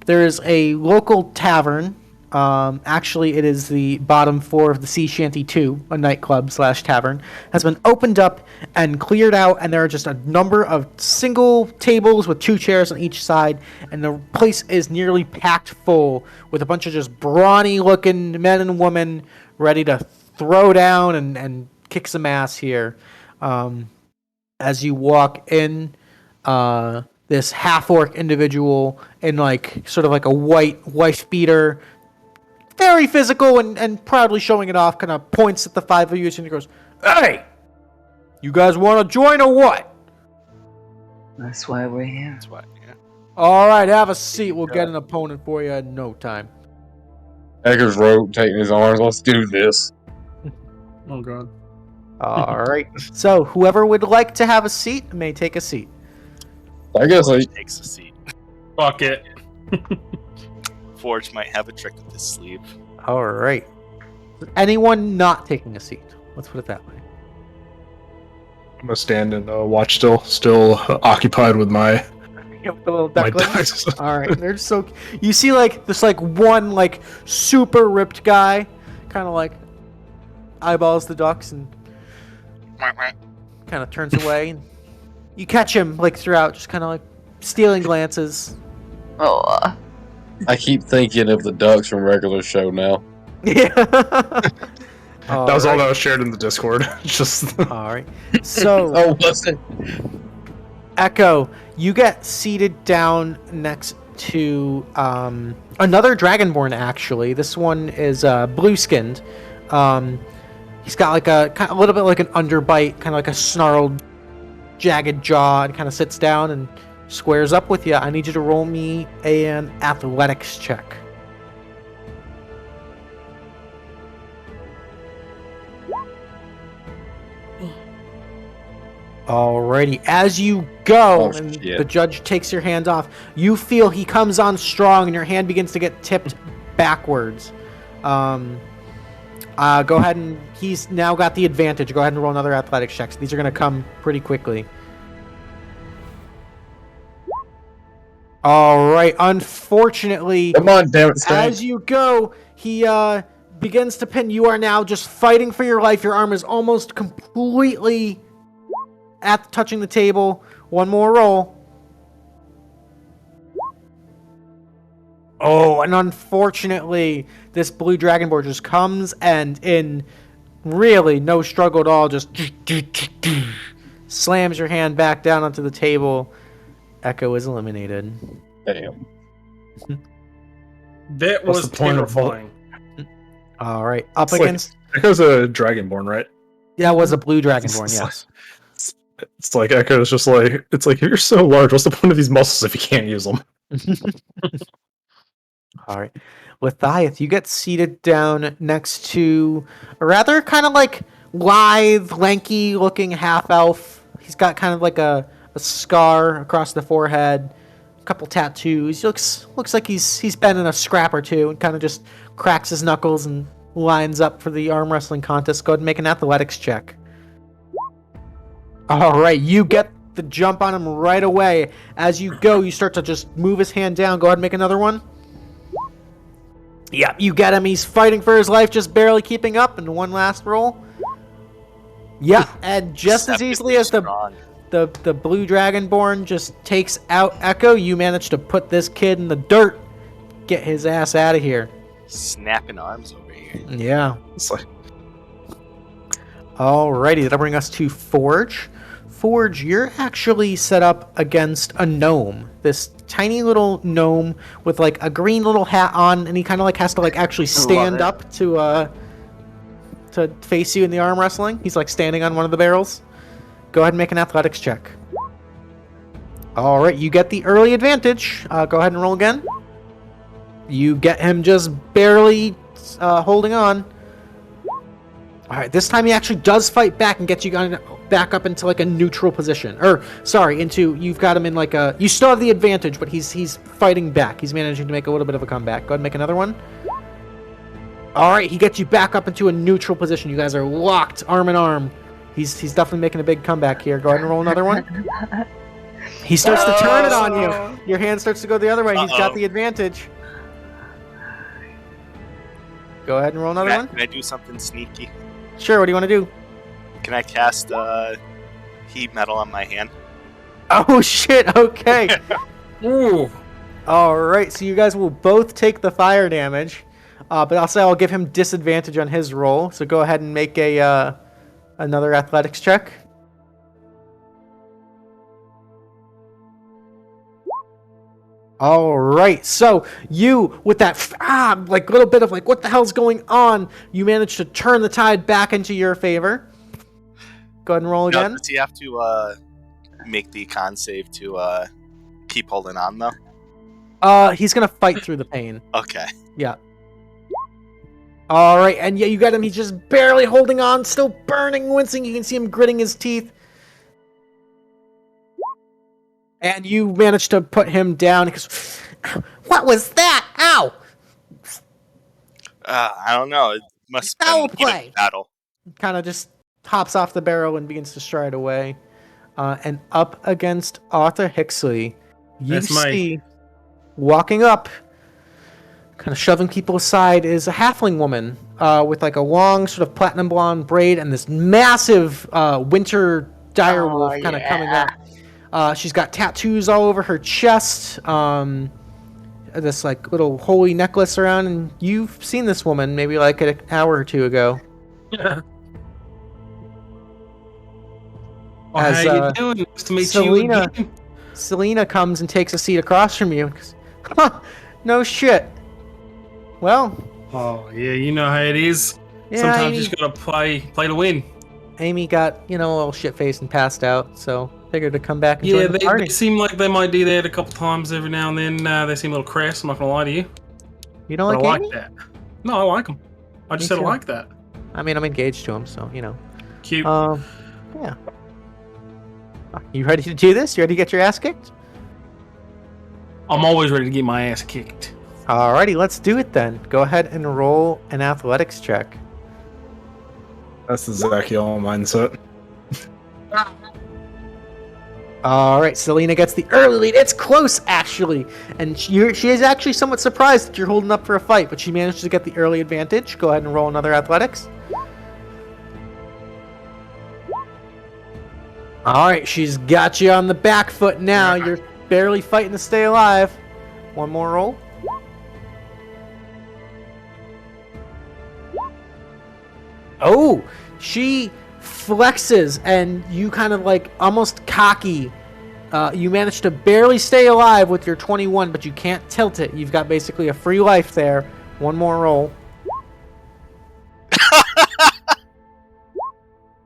there is a local tavern. Actually, it is the bottom floor of the Sea Shanty 2, a nightclub / tavern, has been opened up and cleared out, and there are just a number of single tables with 2 chairs on each side, and the place is nearly packed full with a bunch of just brawny-looking men and women ready to throw down and kick some ass here. As you walk in, this half-orc individual in sort of like a white wife beater, very physical and proudly showing it off, kind of points at the 5 of you and he goes, "Hey, you guys want to join or what? That's why we're here. That's what. Yeah. All right, have a seat. We'll get an opponent for you in no time." Echo's rotating his arms. Let's do this. Oh god. All right. So whoever would like to have a seat may take a seat. I guess Forge like takes a seat. Fuck it. Forge might have a trick up his sleeve. All right. Anyone not taking a seat? Let's put it that way. I'm gonna stand and watch still occupied with my You have the little my ducklings? dice. All right, they're so. You see, like this, like one like super ripped guy, kind of like eyeballs the ducks and kind of turns away. And you catch him like throughout, just kind of like stealing glances. Oh, I keep thinking of the ducks from regular show now. Yeah. That was all that was shared in the Discord. Just All right. So, Oh, what's it? Echo, you get seated down next to another Dragonborn. Actually, this one is blue-skinned. He's got like a little bit like an underbite, kind of like a snarled, jagged jaw, and kind of sits down and squares up with you. I need you to roll me an athletics check. Alrighty, as you go, Oh, and shit. the judge takes your hand off, you feel he comes on strong, and your hand begins to get tipped backwards. Go ahead and he's now got the advantage. Go ahead and roll another athletics check. These are going to come pretty quickly. All right, unfortunately, Come on, damn it, Stan. as you go, he begins to pin. You are now just fighting for your life. Your arm is almost completely at touching the table. One more roll. Oh, and unfortunately, this blue dragonborn just comes and in really no struggle at all, just slams your hand back down onto the table. Echo is eliminated. Damn. That What's was the point of terrifying. All right, up It's like- against Echo's a Dragonborn, right? that was a blue dragonborn. It's Yes. It's like Echo's just like it's like if you're so large, what's the point of these muscles if you can't use them? All right. Lethieth, you get seated down next to a rather kind of like lithe, lanky looking half elf. He's got kind of like a scar across the forehead, a couple tattoos. He looks like he's been in a scrap or two and kind of just cracks his knuckles and lines up for the arm wrestling contest. Go ahead and make an athletics check. All right, you get the jump on him right away. As you go, you start to just move his hand down. Go ahead and make another one. Yep, you get him. He's fighting for his life, just barely keeping up. And one last roll. Yeah, and just as easily as Strong. the blue dragonborn just takes out Echo, you manage to put this kid in the dirt. Get his ass out of here. Snapping arms over here. Yeah. It's like Alrighty, that'll bring us to Forge. Forge, you're actually set up against a gnome. This tiny little gnome with like a green little hat on, and he kind of like has to like actually stand it. up to face you in the arm wrestling. He's like standing on one of the barrels. Go ahead and make an athletics check. All right, you get the early advantage. Go ahead and roll again. You get him just barely holding on. All right, this time he actually does fight back and gets you back up into like a neutral position. Or, sorry, you've got him in like a... You still have the advantage, but he's fighting back. He's managing to make a little bit of a comeback. Go ahead and make another one. All right, he gets you back up into a neutral position. You guys are locked, arm in arm. He's definitely making a big comeback here. Go ahead and roll another one. He starts to turn it on you. Your hand starts to go the other way. He's got the advantage. Go ahead and roll another one. Can I do something sneaky? Sure, what do you want to do? Can I cast heat metal on my hand? Oh, shit, okay. Ooh. Alright, so you guys will both take the fire damage. But I'll give him disadvantage on his roll. So go ahead and make another athletics check. Alright, so you, with that like little bit of like, what the hell's going on? You manage to turn the tide back into your favor. Go ahead and roll Now, again. does he have to make the con save to keep holding on, though? He's gonna fight through the pain. Okay. Yeah. All right, and yeah, you got him. He's just barely holding on, still burning, wincing. You can see him gritting his teeth. And you managed to put him down. He goes, "What was that? Ow!" I don't know. It must have Foul been the heat of play. battle. Kind of just hops off the barrel and begins to stride away. And up against Arthur Hicksley, you That's me. see walking up, kind of shoving people aside, is a halfling woman with like a long sort of platinum blonde braid and this massive winter direwolf kind of coming up. She's got tattoos all over her chest, this like little holy necklace around, and you've seen this woman maybe like an hour or two ago. Oh, As, how you doing? Nice to meet Selena- you again. Selena comes and takes a seat across from you. Huh, no shit. Well, Oh, yeah, you know how it is. yeah, Sometimes you just gotta play to win. Amy got, a little shit-faced and passed out, so figured to come back and Yeah, join the party. they seem like they might do that a couple times every now and then. They seem a little crass, I'm not gonna lie to you. You don't But like I Amy? like that. No, I like them. I just Me said too. I like that. I mean, I'm engaged to him, so, Cute. Yeah. You ready to do this? You ready to get your ass kicked? I'm always ready to get my ass kicked. Alrighty, let's do it then. Go ahead and roll an athletics check. That's the Zakiel mindset. Alright, Selena gets the early lead. It's close, actually. And she is actually somewhat surprised that you're holding up for a fight, but she managed to get the early advantage. Go ahead and roll another athletics. Alright, she's got you on the back foot now. You're barely fighting to stay alive. One more roll. Oh, she flexes and you kind of like almost cocky. You manage to barely stay alive with your 21, but you can't tilt it. You've got basically a free life there. One more roll.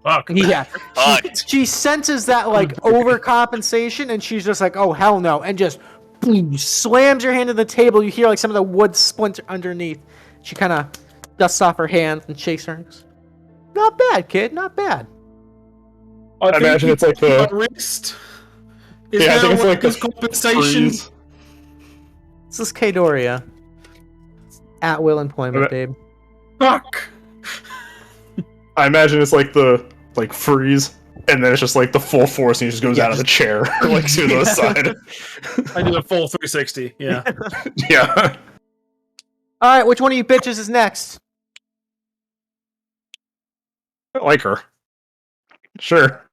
Fuck. Yeah. Fucked. She senses that like overcompensation and she's just like, oh hell no, and just boom, slams your hand to the table. You hear like some of the wood splinter underneath. She kind of dusts off her hands and shakes her hands. Not bad, kid, not bad. I think imagine you it's like took the- my wrist. Is Yeah, I that think it's what like the this compensation? freeze. This is Kadoria. At will employment, Okay. babe. Fuck. I imagine it's like the freeze, and then it's just like the full force, and he just goes out of the chair, like to the side. I did a full 360. Yeah. Yeah. All right, which one of you bitches is next? I like her. Sure.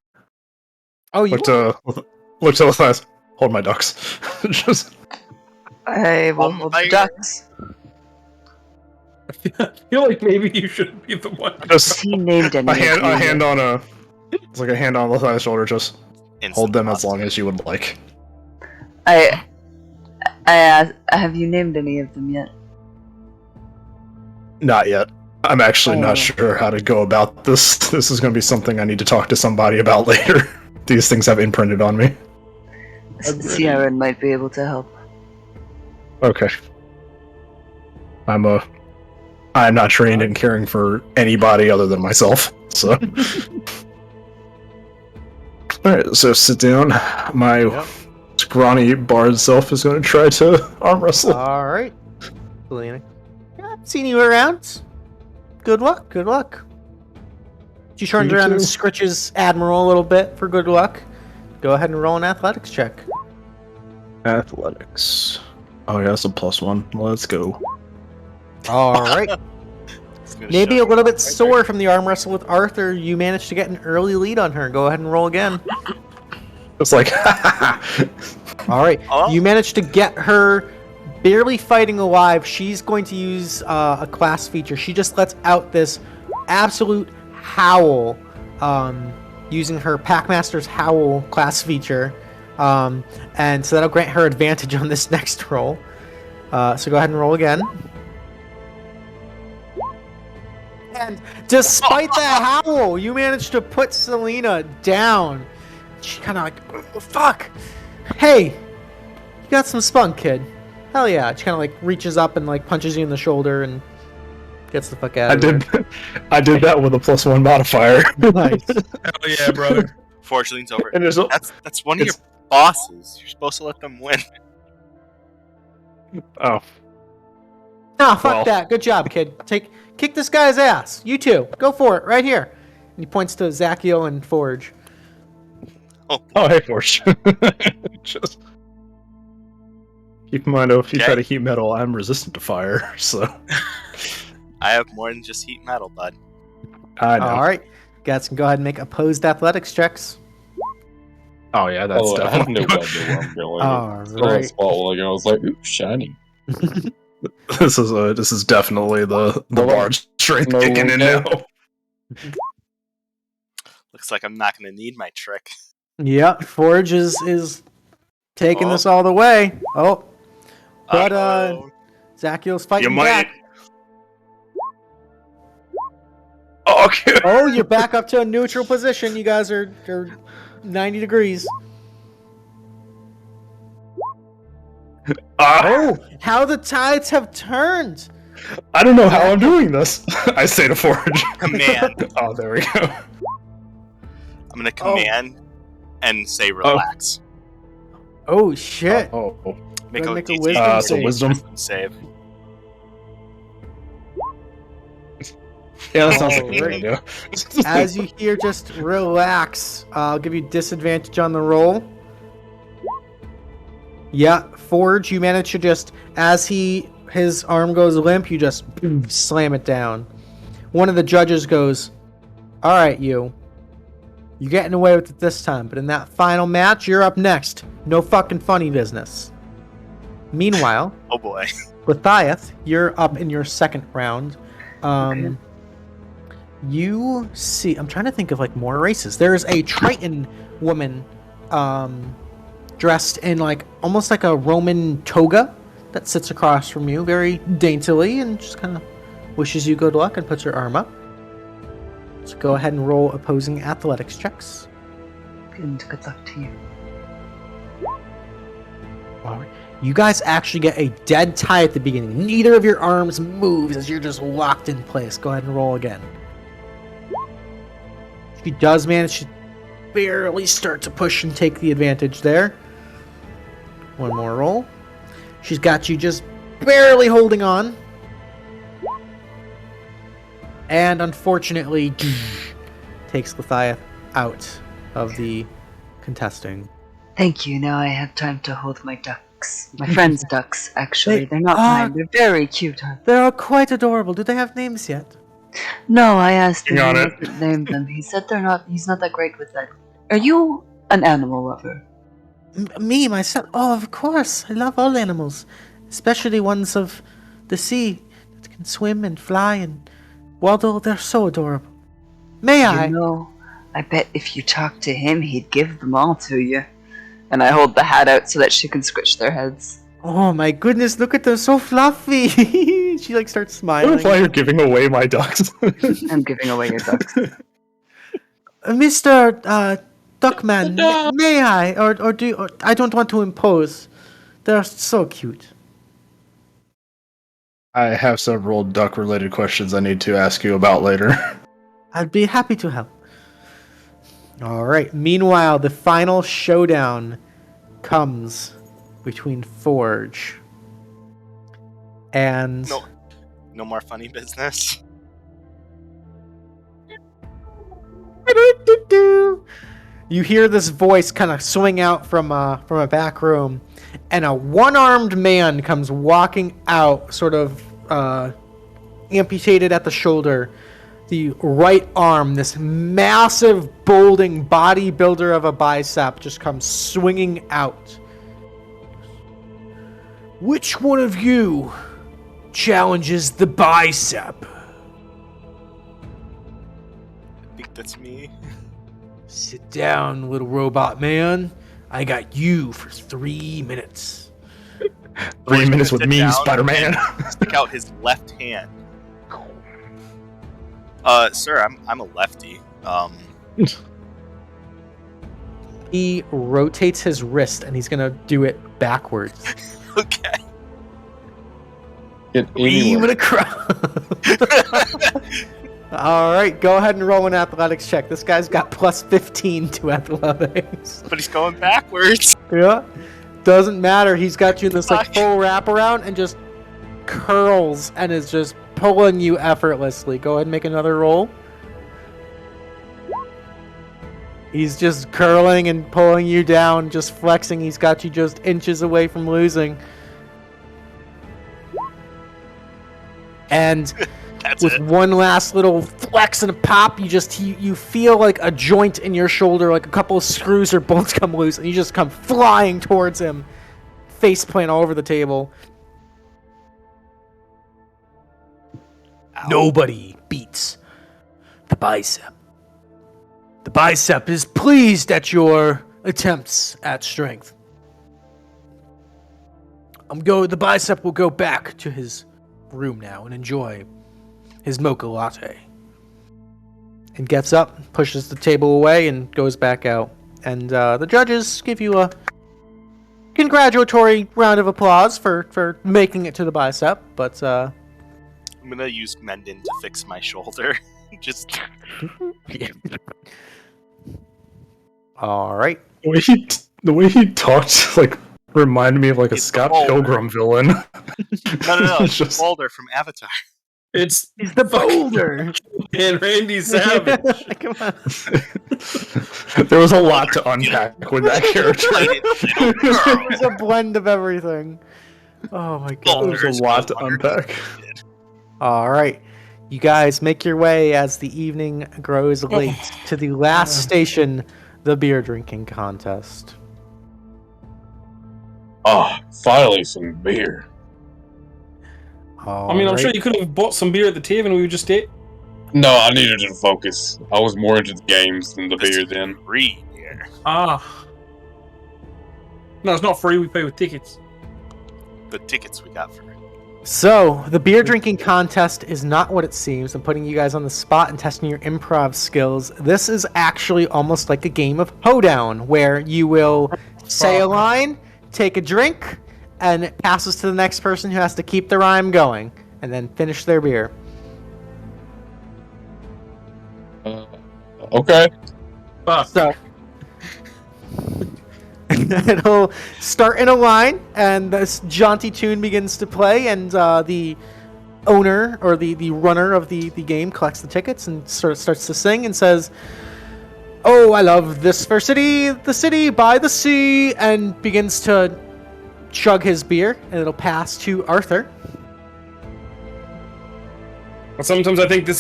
Oh, you. Look to the last. Hold my ducks. Just I will Oh hold my the ducks. I feel like maybe you should be the one. just He named any a of hand you. on a. It's like a hand on Lethieth's shoulder. Just Instant hold them as pasta. long as you would like. I asked, have you named any of them yet? Not yet. I'm actually Oh. not sure how to go about this. This is going to be something I need to talk to somebody about later. These things have imprinted on me. Ciaran might be able to help. Okay. I'm not trained in caring for anybody other than myself. So. Alright, so sit down. My scrawny bard self is going to try to arm wrestle. All right, Selena. Yeah, I've seen you around. Good luck. Good luck. She turns You around and too. scritches Admiral a little bit for good luck. Go ahead and roll an athletics check. Athletics. Oh yeah, that's a +1. Let's go. All right. It's gonna Maybe show a little you bit right sore from the arm wrestle with Arthur. You managed to get an early lead on her. Go ahead and roll again. It's like, All right. Oh. You managed to get her barely fighting alive. She's going to use a class feature. She just lets out this absolute howl using her Packmaster's Howl class feature. And so that'll grant her advantage on this next roll. So go ahead and roll again. And despite that howl, you managed to put Selena down. She kind of like, oh, fuck. Hey, you got some spunk, kid. Hell yeah. She kind of like reaches up and like punches you in the shoulder and Gets the fuck out I of there. I did that with a +1 modifier. Nice. Hell yeah, brother. Forge leans over. And there's a, That's one of your it's- bosses. You're supposed to let them win. oh, Nah, fuck Well. that. Good job, kid. Kick this guy's ass. You two, go for it, right here. And he points to Zakiel and Forge. Oh, hey, Forge. Just keep in mind, if you Okay. try to heat metal, I'm resistant to fire. So I have more than just heat metal, bud. I know. All right. Guys can go ahead and make opposed athletics checks. Oh yeah, that's Oh, I have definitely. no idea where I'm going. All Saw that right. spot while ago. I was like, ooh, shiny. This is definitely the large strength No kicking in one now. Looks like I'm not going to need my trick. Yep, Forge is taking Oh. this all the way. Oh, but Uh-oh. Zakiel's fighting You might- back. Oh, okay. Oh, you're back up to a neutral position. You guys are 90 degrees. Oh, how the tides have turned. I don't know how I'm doing this. I say to Forge. Command. Oh, there we go. I'm going to command and say relax. Oh, shit. Oh, Make Go a, make a DC wisdom so save. wisdom. save. Yeah, that sounds Oh, like a good right. idea. As you hear, just relax. I'll give you disadvantage on the roll. Yeah, Forge, you manage to just, as his arm goes limp, you just boom, slam it down. One of the judges goes, "All right, you're getting away with it this time, but in that final match, you're up next. No fucking funny business." Meanwhile, Oh boy. Lethieth, you're up in your second round. Okay. You see, I'm trying to think of like more races. There's a Triton woman, dressed in like almost like a Roman toga that sits across from you very daintily and just kind of wishes you good luck and puts her arm up. So go ahead and roll opposing athletics checks. And good luck to you. All right. You guys actually get a dead tie at the beginning. Neither of your arms moves as you're just locked in place. Go ahead and roll again. She does manage to barely start to push and take the advantage there. One more roll. She's got you just barely holding on. And unfortunately, takes Lethieth out of the contesting. Thank you. Now I have time to hold my ducks. My friend's ducks, actually. They're not Ah. mine. They're very cute. They're quite adorable. Do they have names yet? No, I asked him. He Got it. hasn't named them. He said they're not. He's not that great with that. Are you an animal lover? Me, myself? Oh, of course. I love all animals, especially ones of the sea that can swim and fly, and Waldo, they're so adorable. May I? You know, I bet if you talk to him, he'd give them all to you. And I hold the hat out so that she can scratch their heads. Oh my goodness, look at them, so fluffy. She like starts I don't know smiling. why you're giving away my ducks. I'm giving away your ducks. Mr. Duckman, may I? Or do or, I don't want to impose. They're so cute. I have several duck-related questions I need to ask you about later. I'd be happy to help. All right. Meanwhile, the final showdown comes between Forge and No more funny business. you hear this voice kind of swing out from a back room, and a one-armed man comes walking out, sort of amputated at the shoulder. The right arm, this massive, balding bodybuilder of a bicep, just comes swinging out. Which one of you challenges the bicep? I think that's me. Sit down, little robot man. I got you for 3 minutes. 3 minutes with Sit me, down Spider-Man. and Stick out his left hand. Sir, I'm a lefty. He rotates his wrist and he's gonna do it backwards. Okay. It Cream anyway. of the crop. All right, go ahead and roll an athletics check. This guy's got plus 15 to athletics. But he's going backwards. Yeah, doesn't matter. He's got you in this like full wraparound and just curls and is just pulling you effortlessly. Go ahead and make another roll. He's just curling and pulling you down, just flexing. He's got you just inches away from losing. And That's with it. one last little flex and a pop, you feel like a joint in your shoulder, like a couple of screws or bolts come loose, and you just come flying towards him, face plant all over the table. Ow. Nobody beats the bicep. The bicep is pleased at your attempts at strength. The bicep will go back to his room now and enjoy his mocha latte. And gets up, pushes the table away, and goes back out. And the judges give you a congratulatory round of applause for making it to the bicep, but I'm gonna use Mendon to fix my shoulder. Just all right. The way he talked, like, reminded me of like a It's the Scott boulder. Pilgrim villain. no. It's It's just- Boulder from Avatar. It's He's the boulder. and Randy Savage. Come on. There was a lot to unpack with that character. It was a blend of everything. Oh my god. There was a lot to unpack. All right. You guys make your way as the evening grows late to the last station, the beer drinking contest. Ah, finally some beer. I mean, I'm sure you could have bought some beer at the tavern we just ate. No, I needed to focus. I was more into the games than the beer then. Free here. Ah. No, it's not free. We pay with tickets. The tickets we got for it. So, the beer drinking contest is not what it seems. I'm putting you guys on the spot and testing your improv skills. This is actually almost like a game of hoedown, where you will say a line, take a drink, and it passes to the next person who has to keep the rhyme going, and then finish their beer. Okay. Fuck. So, it'll start in a line, and this jaunty tune begins to play, and the owner or the runner of the game collects the tickets and starts to sing and says, "Oh, I love this fair city, the city by the sea," and begins to chug his beer, and it'll pass to Arthur. Sometimes I think the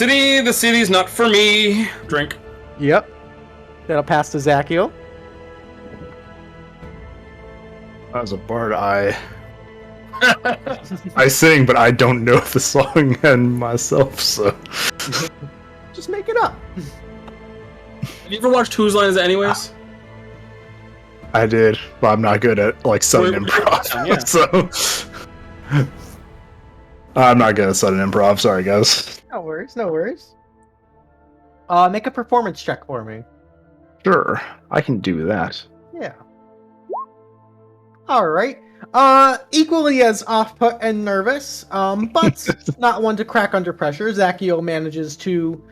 city's not for me. Drink. Yep. That'll pass to Zakiel. As a bard, I sing, but I don't know the song and myself, so Just make it up. Have you ever watched Whose Line Is It Anyways? I did, but I'm not good at like sudden Wait, improv. yeah. So I'm not good at sudden improv. Sorry, guys. No worries, no worries. Make a performance check for me. Sure, I can do that. Yeah. All right. Equally as off-put and nervous, but not one to crack under pressure. Zakiel manages to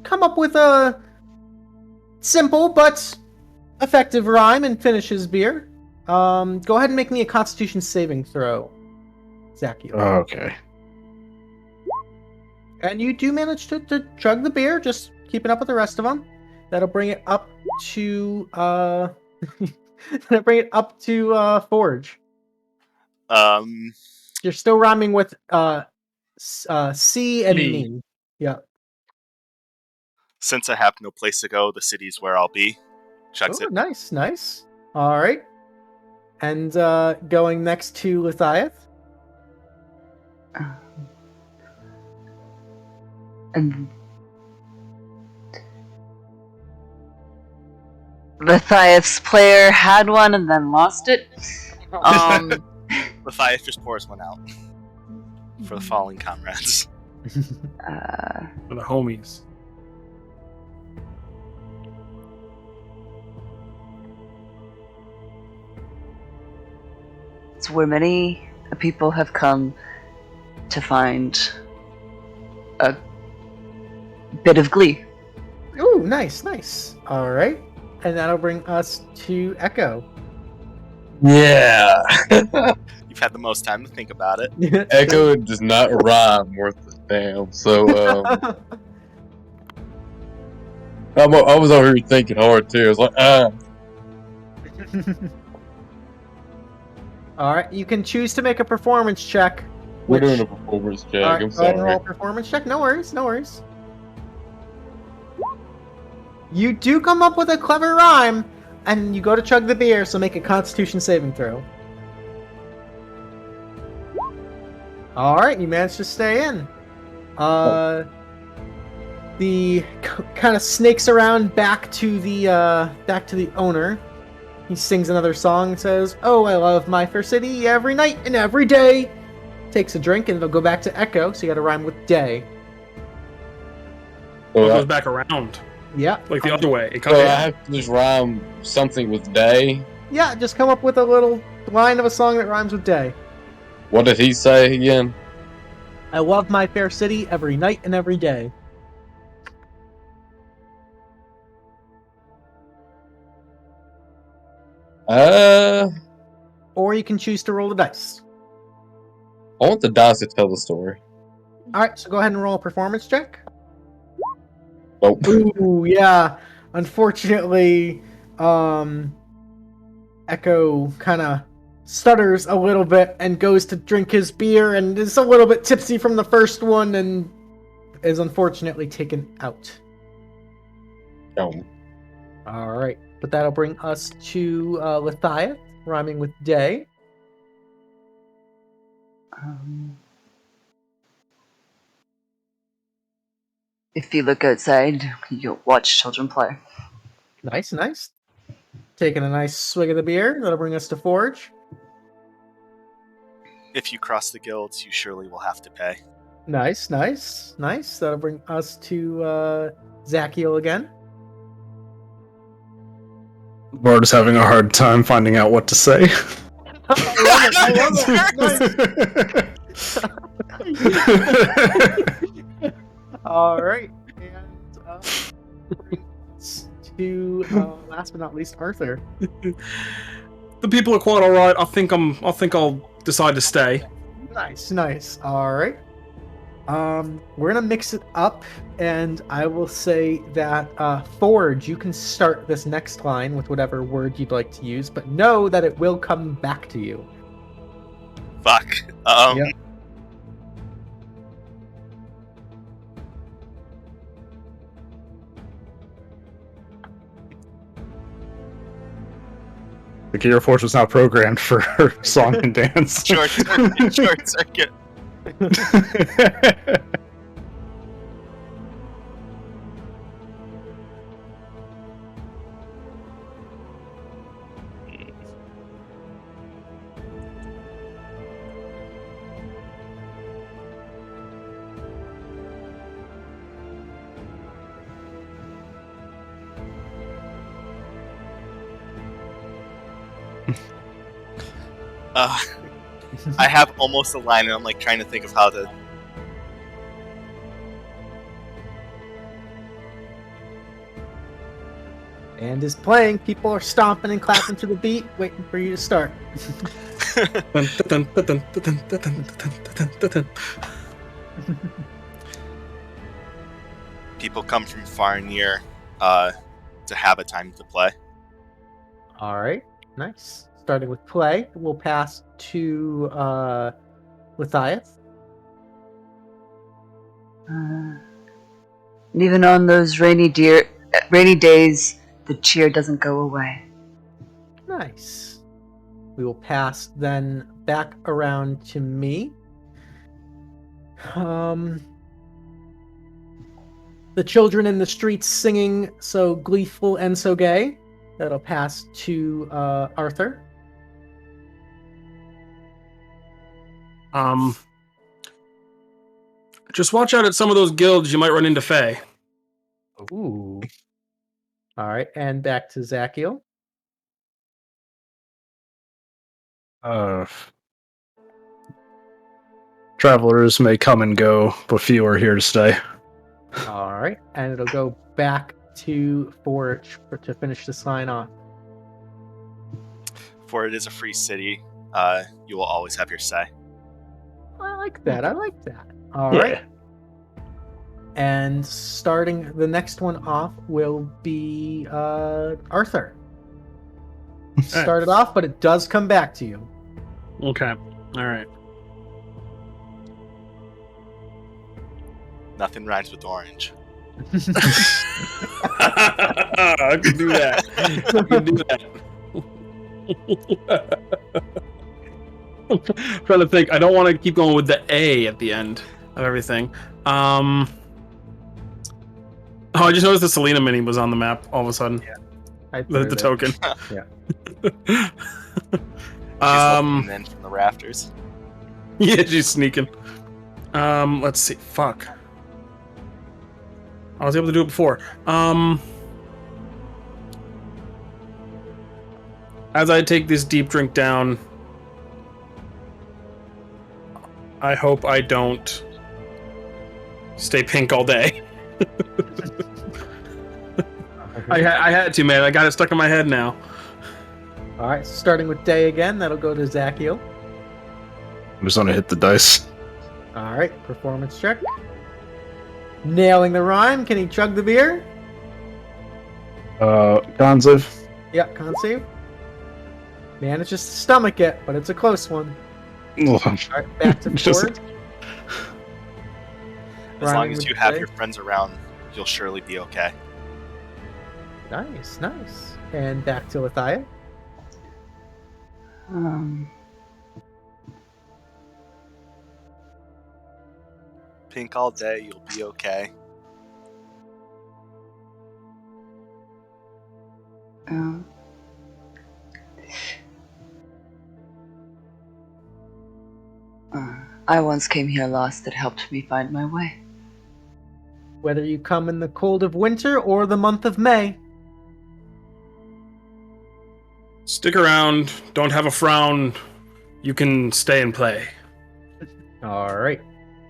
come up with a simple but effective rhyme and finish his beer. Go ahead and make me a Constitution saving throw, Zakiel. Okay. And you do manage to chug the beer, just keeping up with the rest of them. That'll bring it up to Forge. You're still rhyming with C and Me. me. Yeah. Since I have no place to go, the city's where I'll be. Chucks Oh, it. nice, nice. All right. And going next to Lethieth. And Lethieth's player had one and then lost it. Lethieth just pours one out for the fallen comrades. For the homies. It's where many people have come to find a bit of glee. Ooh, nice, nice. All right, and that'll bring us to Echo. Yeah. You've had the most time to think about it. Echo does not rhyme worth a damn. So I was over here thinking hard too. I was like, All right, you can choose to make a performance check. we're Which, doing a performance check. all right, I'm go ahead and roll sorry. a performance check. No worries, no worries. You do come up with a clever rhyme, and you go to chug the beer, so make a Constitution saving throw. All right, you managed to stay in. The kind of snakes around back to the owner. He sings another song and says, "Oh, I love my fair city every night and every day." Takes a drink and it'll go back to Echo, so you gotta rhyme with day. It So, goes back around, Yeah. like the other way. It comes I out. have to just rhyme something with day. Yeah, just come up with a little line of a song that rhymes with day. What did he say again? I love my fair city every night and every day. Or you can choose to roll the dice. I want the dice to tell the story. Alright, so go ahead and roll a performance check. Nope. Ooh, yeah. Unfortunately, Echo kind of stutters a little bit and goes to drink his beer and is a little bit tipsy from the first one and is unfortunately taken out. Oh. Alright, but that'll bring us to Lethieth, rhyming with day. If you look outside, you'll watch children play. Nice, nice. Taking a nice swig of the beer. That'll bring us to Forge. If you cross the guilds, you surely will have to pay. Nice, nice, nice. That'll bring us to Zakiel again. Bard is having a hard time finding out what to say. I love it. Nice. All right, and to last but not least, Arthur. The people are quite all right. I think I'll decide to stay. Nice, nice. All right. We're gonna mix it up, and I will say that Forge, you can start this next line with whatever word you'd like to use, but know that it will come back to you. Fuck. Yep. The Gear Force was not programmed for song and dance. Short circuit. Short circuit. I have almost a line, and I'm like trying to think of how to. And is playing. People are stomping and clapping to the beat, waiting for you to start. People come from far and near to have a time to play. All right, nice. Starting with play, we'll pass to Lethieth. And even on those rainy days, the cheer doesn't go away. Nice. We will pass then back around to me. The children in the streets singing so gleeful and so gay. That'll pass to Arthur. Just watch out at some of those guilds. You might run into Fae. Ooh. All right, and back to Zakiel. Travelers may come and go, but few are here to stay. All right, and it'll go back to Forge to finish the sign off. For it is a free city, you will always have your say. I like that. I like that. All right. And starting the next one off will be Arthur. Start it off, but it does come back to you. Okay. All right. Nothing rhymes with orange. I can do that. I can do that. I'm trying to think. I don't want to keep going with the A at the end of everything. Oh, I just noticed the Selena mini was on the map all of a sudden. Yeah. The token. Yeah. She's looking in from the rafters. Yeah, she's sneaking. Let's see. Fuck. I was able to do it before. As I take this deep drink down, I hope I don't stay pink all day. I had to, man. I got it stuck in my head now. All right, starting with Day again. That'll go to Zakiel. I'm just gonna hit the dice. All right, performance check. Nailing the rhyme. Can he chug the beer? Con save. Yeah, con save. Manages to stomach it, but it's a close one. All right, back to Just- Ford. As long Rhyming as with you have Day. your friends around, you'll surely be okay. Nice, nice. And back to Lethieth. Pink all day, you'll be okay. I once came here lost that helped me find my way. Whether you come in the cold of winter or the month of May. Stick around. Don't have a frown. You can stay and play. All right.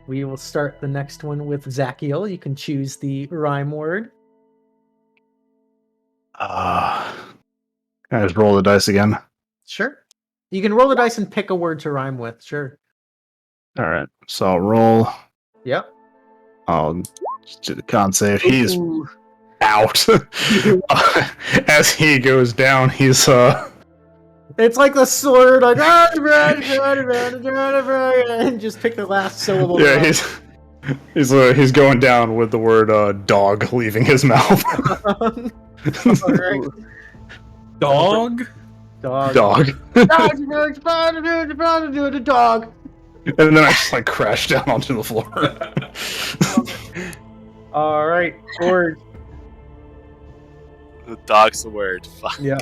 We will start the next one with Zakiel. You can choose the rhyme word. Can I just roll the dice again? Sure. You can roll the dice and pick a word to rhyme with. Sure. All right. So I'll roll. Yep. I'll just do the con save. He's Ooh. out. As he goes down, he's It's like the sword, like and just pick the last syllable. yeah, he's going down with the word dog leaving his mouth. All right. Dog? Dog. Dog. Dog. And then I just like crash down onto the floor. All right. Word. The dog's the word. Fuck. Yeah.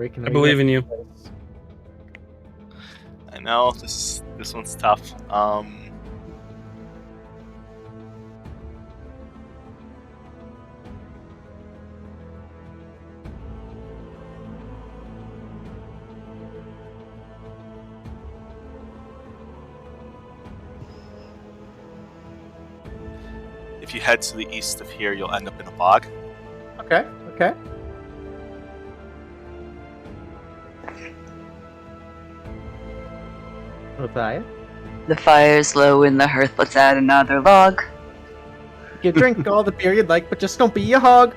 I believe in you. I know this one's tough. If you head to the east of here, you'll end up in a bog. Okay. Okay. Lethieth. The fire's low in the hearth, let's add another log. You drink all the beer you'd like, but just don't be a hog.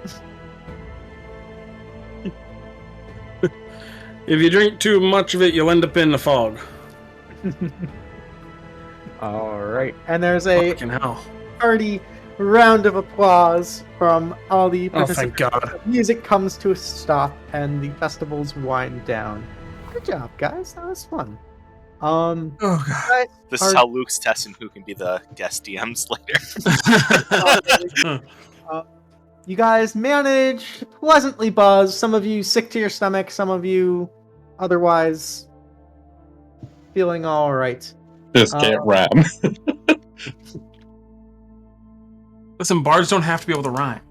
If you drink too much of it, you'll end up in the fog. All right. And there's a Fucking hell. hearty round of applause from all the Oh, thank participants. God. Music comes to a stop and the festivals wind down. Good job, guys. That was fun. Oh, God. Guys, This is how Luke's testing who can be the guest DMs later. you guys managed pleasantly buzzed. Some of you sick to your stomach. Some of you otherwise feeling all right. Just can't rhyme. Listen, bards don't have to be able to rhyme.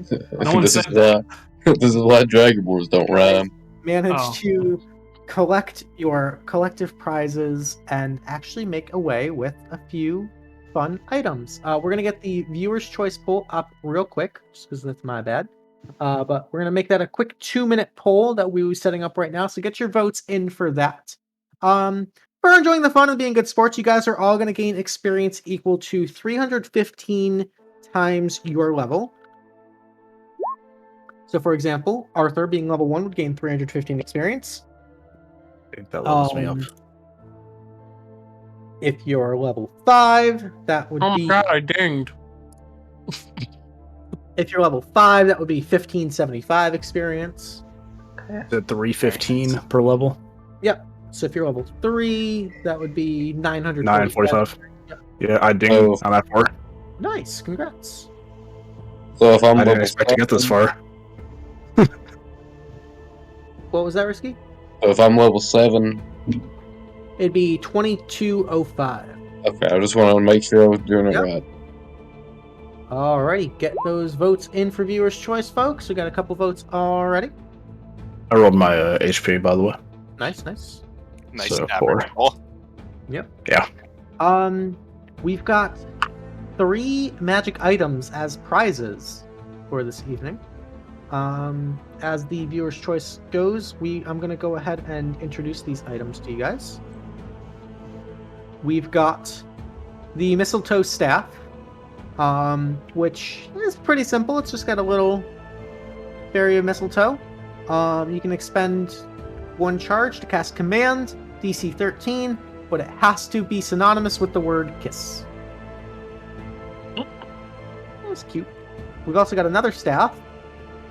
No one this said is why. This is why Dragonborns don't rhyme. Managed Oh. to collect your collective prizes and actually make away with a few fun items. We're gonna get the viewer's choice poll up real quick, just because that's my bad. But we're gonna make that a quick 2-minute poll that we were setting up right now. So get your votes in for that. For enjoying the fun and being good sports, you guys are all gonna gain experience equal to 315 times your level. So, for example, Arthur, being level 1, would gain 315 experience. I think that levels me up. If you're level 5, that would Oh my be... god, I dinged. If you're level 5, that would be 1575 experience. Is it 315 per level? Yep. So if you're level 3, that would be 945. Yep. Yeah, I dinged Oh. on that far. Nice. Congrats. So if I'm I didn't level expect to get this 7, far. What was that, Risky? So if I'm level 7, It'd be 2205. okay, I just want to make sure I was doing it Yep. right. Alrighty. Get those votes in for viewer's choice, folks. We got a couple votes already. I rolled my HP, by the way. Nice, nice. Nice So, average roll. We've got 3 magic items as prizes for this evening. As the viewer's choice goes, I'm going to go ahead and introduce these items to you guys. We've got the Mistletoe Staff, which is pretty simple. It's just got a little berry of mistletoe. You can expend 1 charge to cast Command, DC 13, but it has to be synonymous with the word kiss. That's cute. We've also got another staff.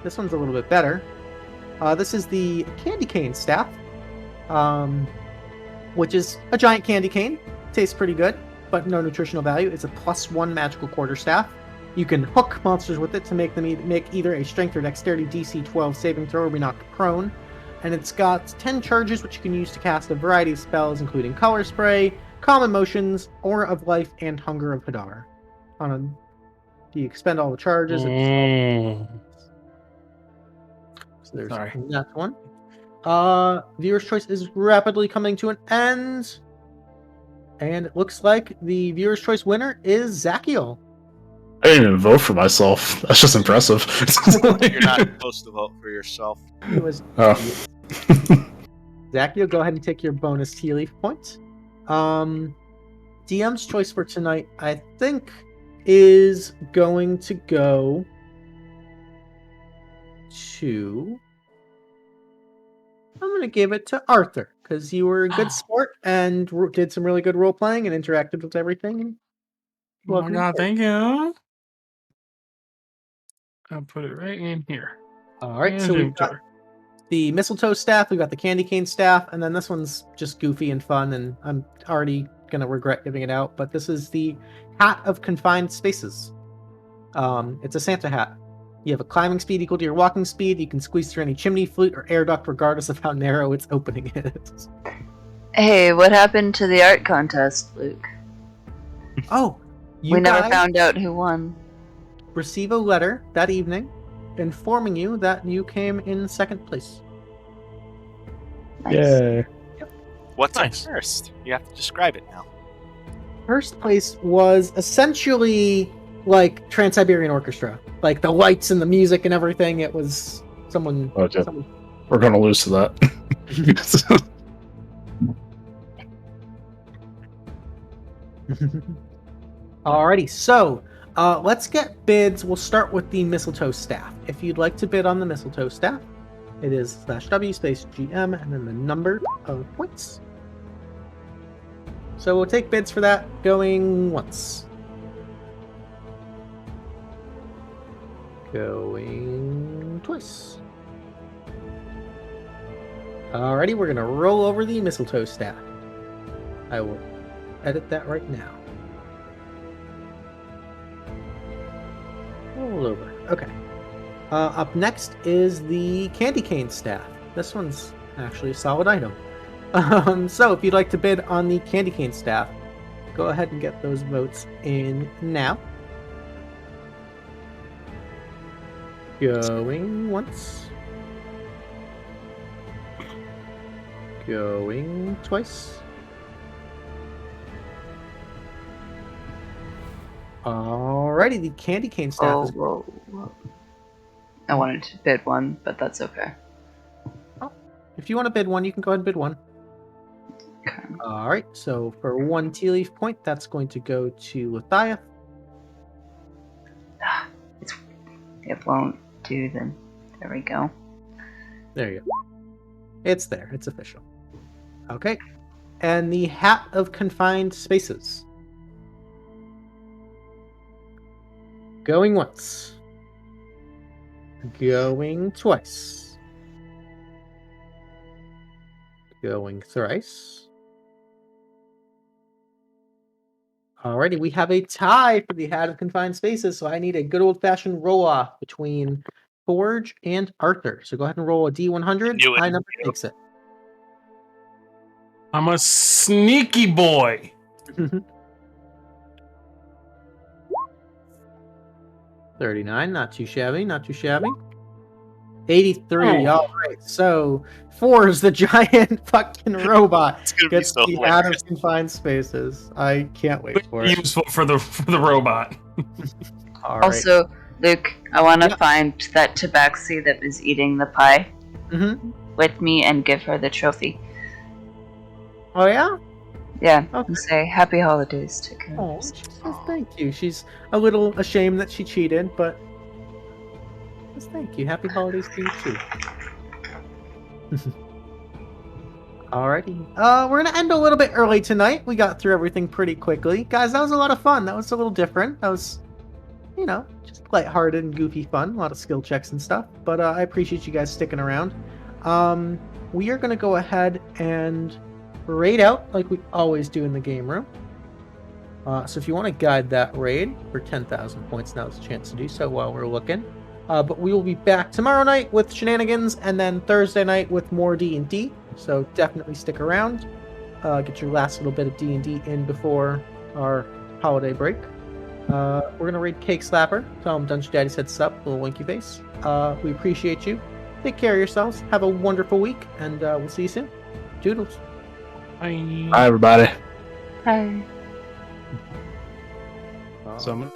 This one's a little bit better. This is the Candy Cane Staff, which is a giant candy cane. Tastes pretty good, but no nutritional value. It's a +1 magical quarterstaff. You can hook monsters with it to make them make either a Strength or Dexterity DC 12 saving throw or be knocked prone. And it's got 10 charges, which you can use to cast a variety of spells, including Color Spray, Calm Emotions, Aura of Life, and Hunger of Hadar. You expend all the charges. So there's Sorry. that one. Viewer's choice is rapidly coming to an end. And it looks like the viewer's choice winner is Zakiel. I didn't even vote for myself. That's just impressive. You're not supposed to vote for yourself. It was Oh. Zakiel, go ahead and take your bonus Tealeaf point. DM's choice for tonight, I think, is going to go to... I'm going to give it to Arthur, because you were a good sport and did some really good role-playing and interacted with everything. Oh my god, thank you. I'll put it right in here. All right, so we've got the Mistletoe Staff, we've got the Candy Cane Staff, and then this one's just goofy and fun, and I'm already going to regret giving it out, but this is the Hat of Confined Spaces. It's a Santa hat. You have a climbing speed equal to your walking speed. You can squeeze through any chimney, flute, or air duct regardless of how narrow its opening is. Hey, what happened to the art contest, Luke? Oh, you We never guys found out who won. receive a letter that evening informing you that you came in 2nd place. Nice. Yay. What's Nice. up first? You have to describe it now. 1st place was essentially like Trans-Siberian Orchestra. Like the lights and the music and everything. It was someone... Okay. We're going to lose to that. Alrighty, so let's get bids. We'll start with the Mistletoe Staff. If you'd like to bid on the Mistletoe Staff, it is /W space GM and then the number of points. So we'll take bids for that going once. Going twice. Alrighty, we're gonna roll over the Mistletoe Staff. I will edit that right now. Roll over. Okay. Up next is the Candy Cane Staff. This one's actually a solid item. So if you'd like to bid on the candy cane staff, go ahead and get those votes in now. Going once. Going twice. Alrighty, the candy cane staff Oh, is... whoa. I wanted to bid one, but that's okay. If you want to bid one, you can go ahead and bid one. Okay. Alright, so for 1 Tealeaf point, that's going to go to Lethieth. It won't do then. There we go. There you go. It's there. It's official. Okay. And the Hat of Confined Spaces. Going once. Going twice. Going thrice. Alrighty, we have a tie for the Hat of Confined Spaces, so I need a good old-fashioned roll-off between Forge and Arthur. So go ahead and roll a D100. Knew it. High number takes it. I'm a sneaky boy. 39, not too shabby, not too shabby. 83, Oh. alright, so 4 is the giant fucking robot. It's gonna be Gets so the Hat hilarious. of Confined Spaces. I can't wait for it. Useful for the robot. Alright. Also, Luke, I want to Yeah. find that tabaxi that was eating the pie Mhm. with me and give her the trophy. Oh, yeah? Yeah, Okay. and say happy holidays to her. Oh, she says thank you. She's a little ashamed that she cheated, but says thank you. Happy holidays to you too. Alrighty. We're gonna end a little bit early tonight. We got through everything pretty quickly. Guys, that was a lot of fun. That was a little different. That was, you know, just lighthearted and goofy fun. A lot of skill checks and stuff. But I appreciate you guys sticking around. We are gonna go ahead and raid out like we always do in the game room. So if you want to guide that raid for 10,000 points, now's a chance to do so while we're looking. But we will be back tomorrow night with shenanigans, and then Thursday night with more D&D. So definitely stick around. Get your last little bit of D&D in before our holiday break. We're gonna raid Cake Slapper. Tell him Dungeon Daddy said sup, little winky face. We appreciate you. Take care of yourselves. Have a wonderful week, and we'll see you soon. Doodles. Bye. Hi, everybody. Hi. So I'm gonna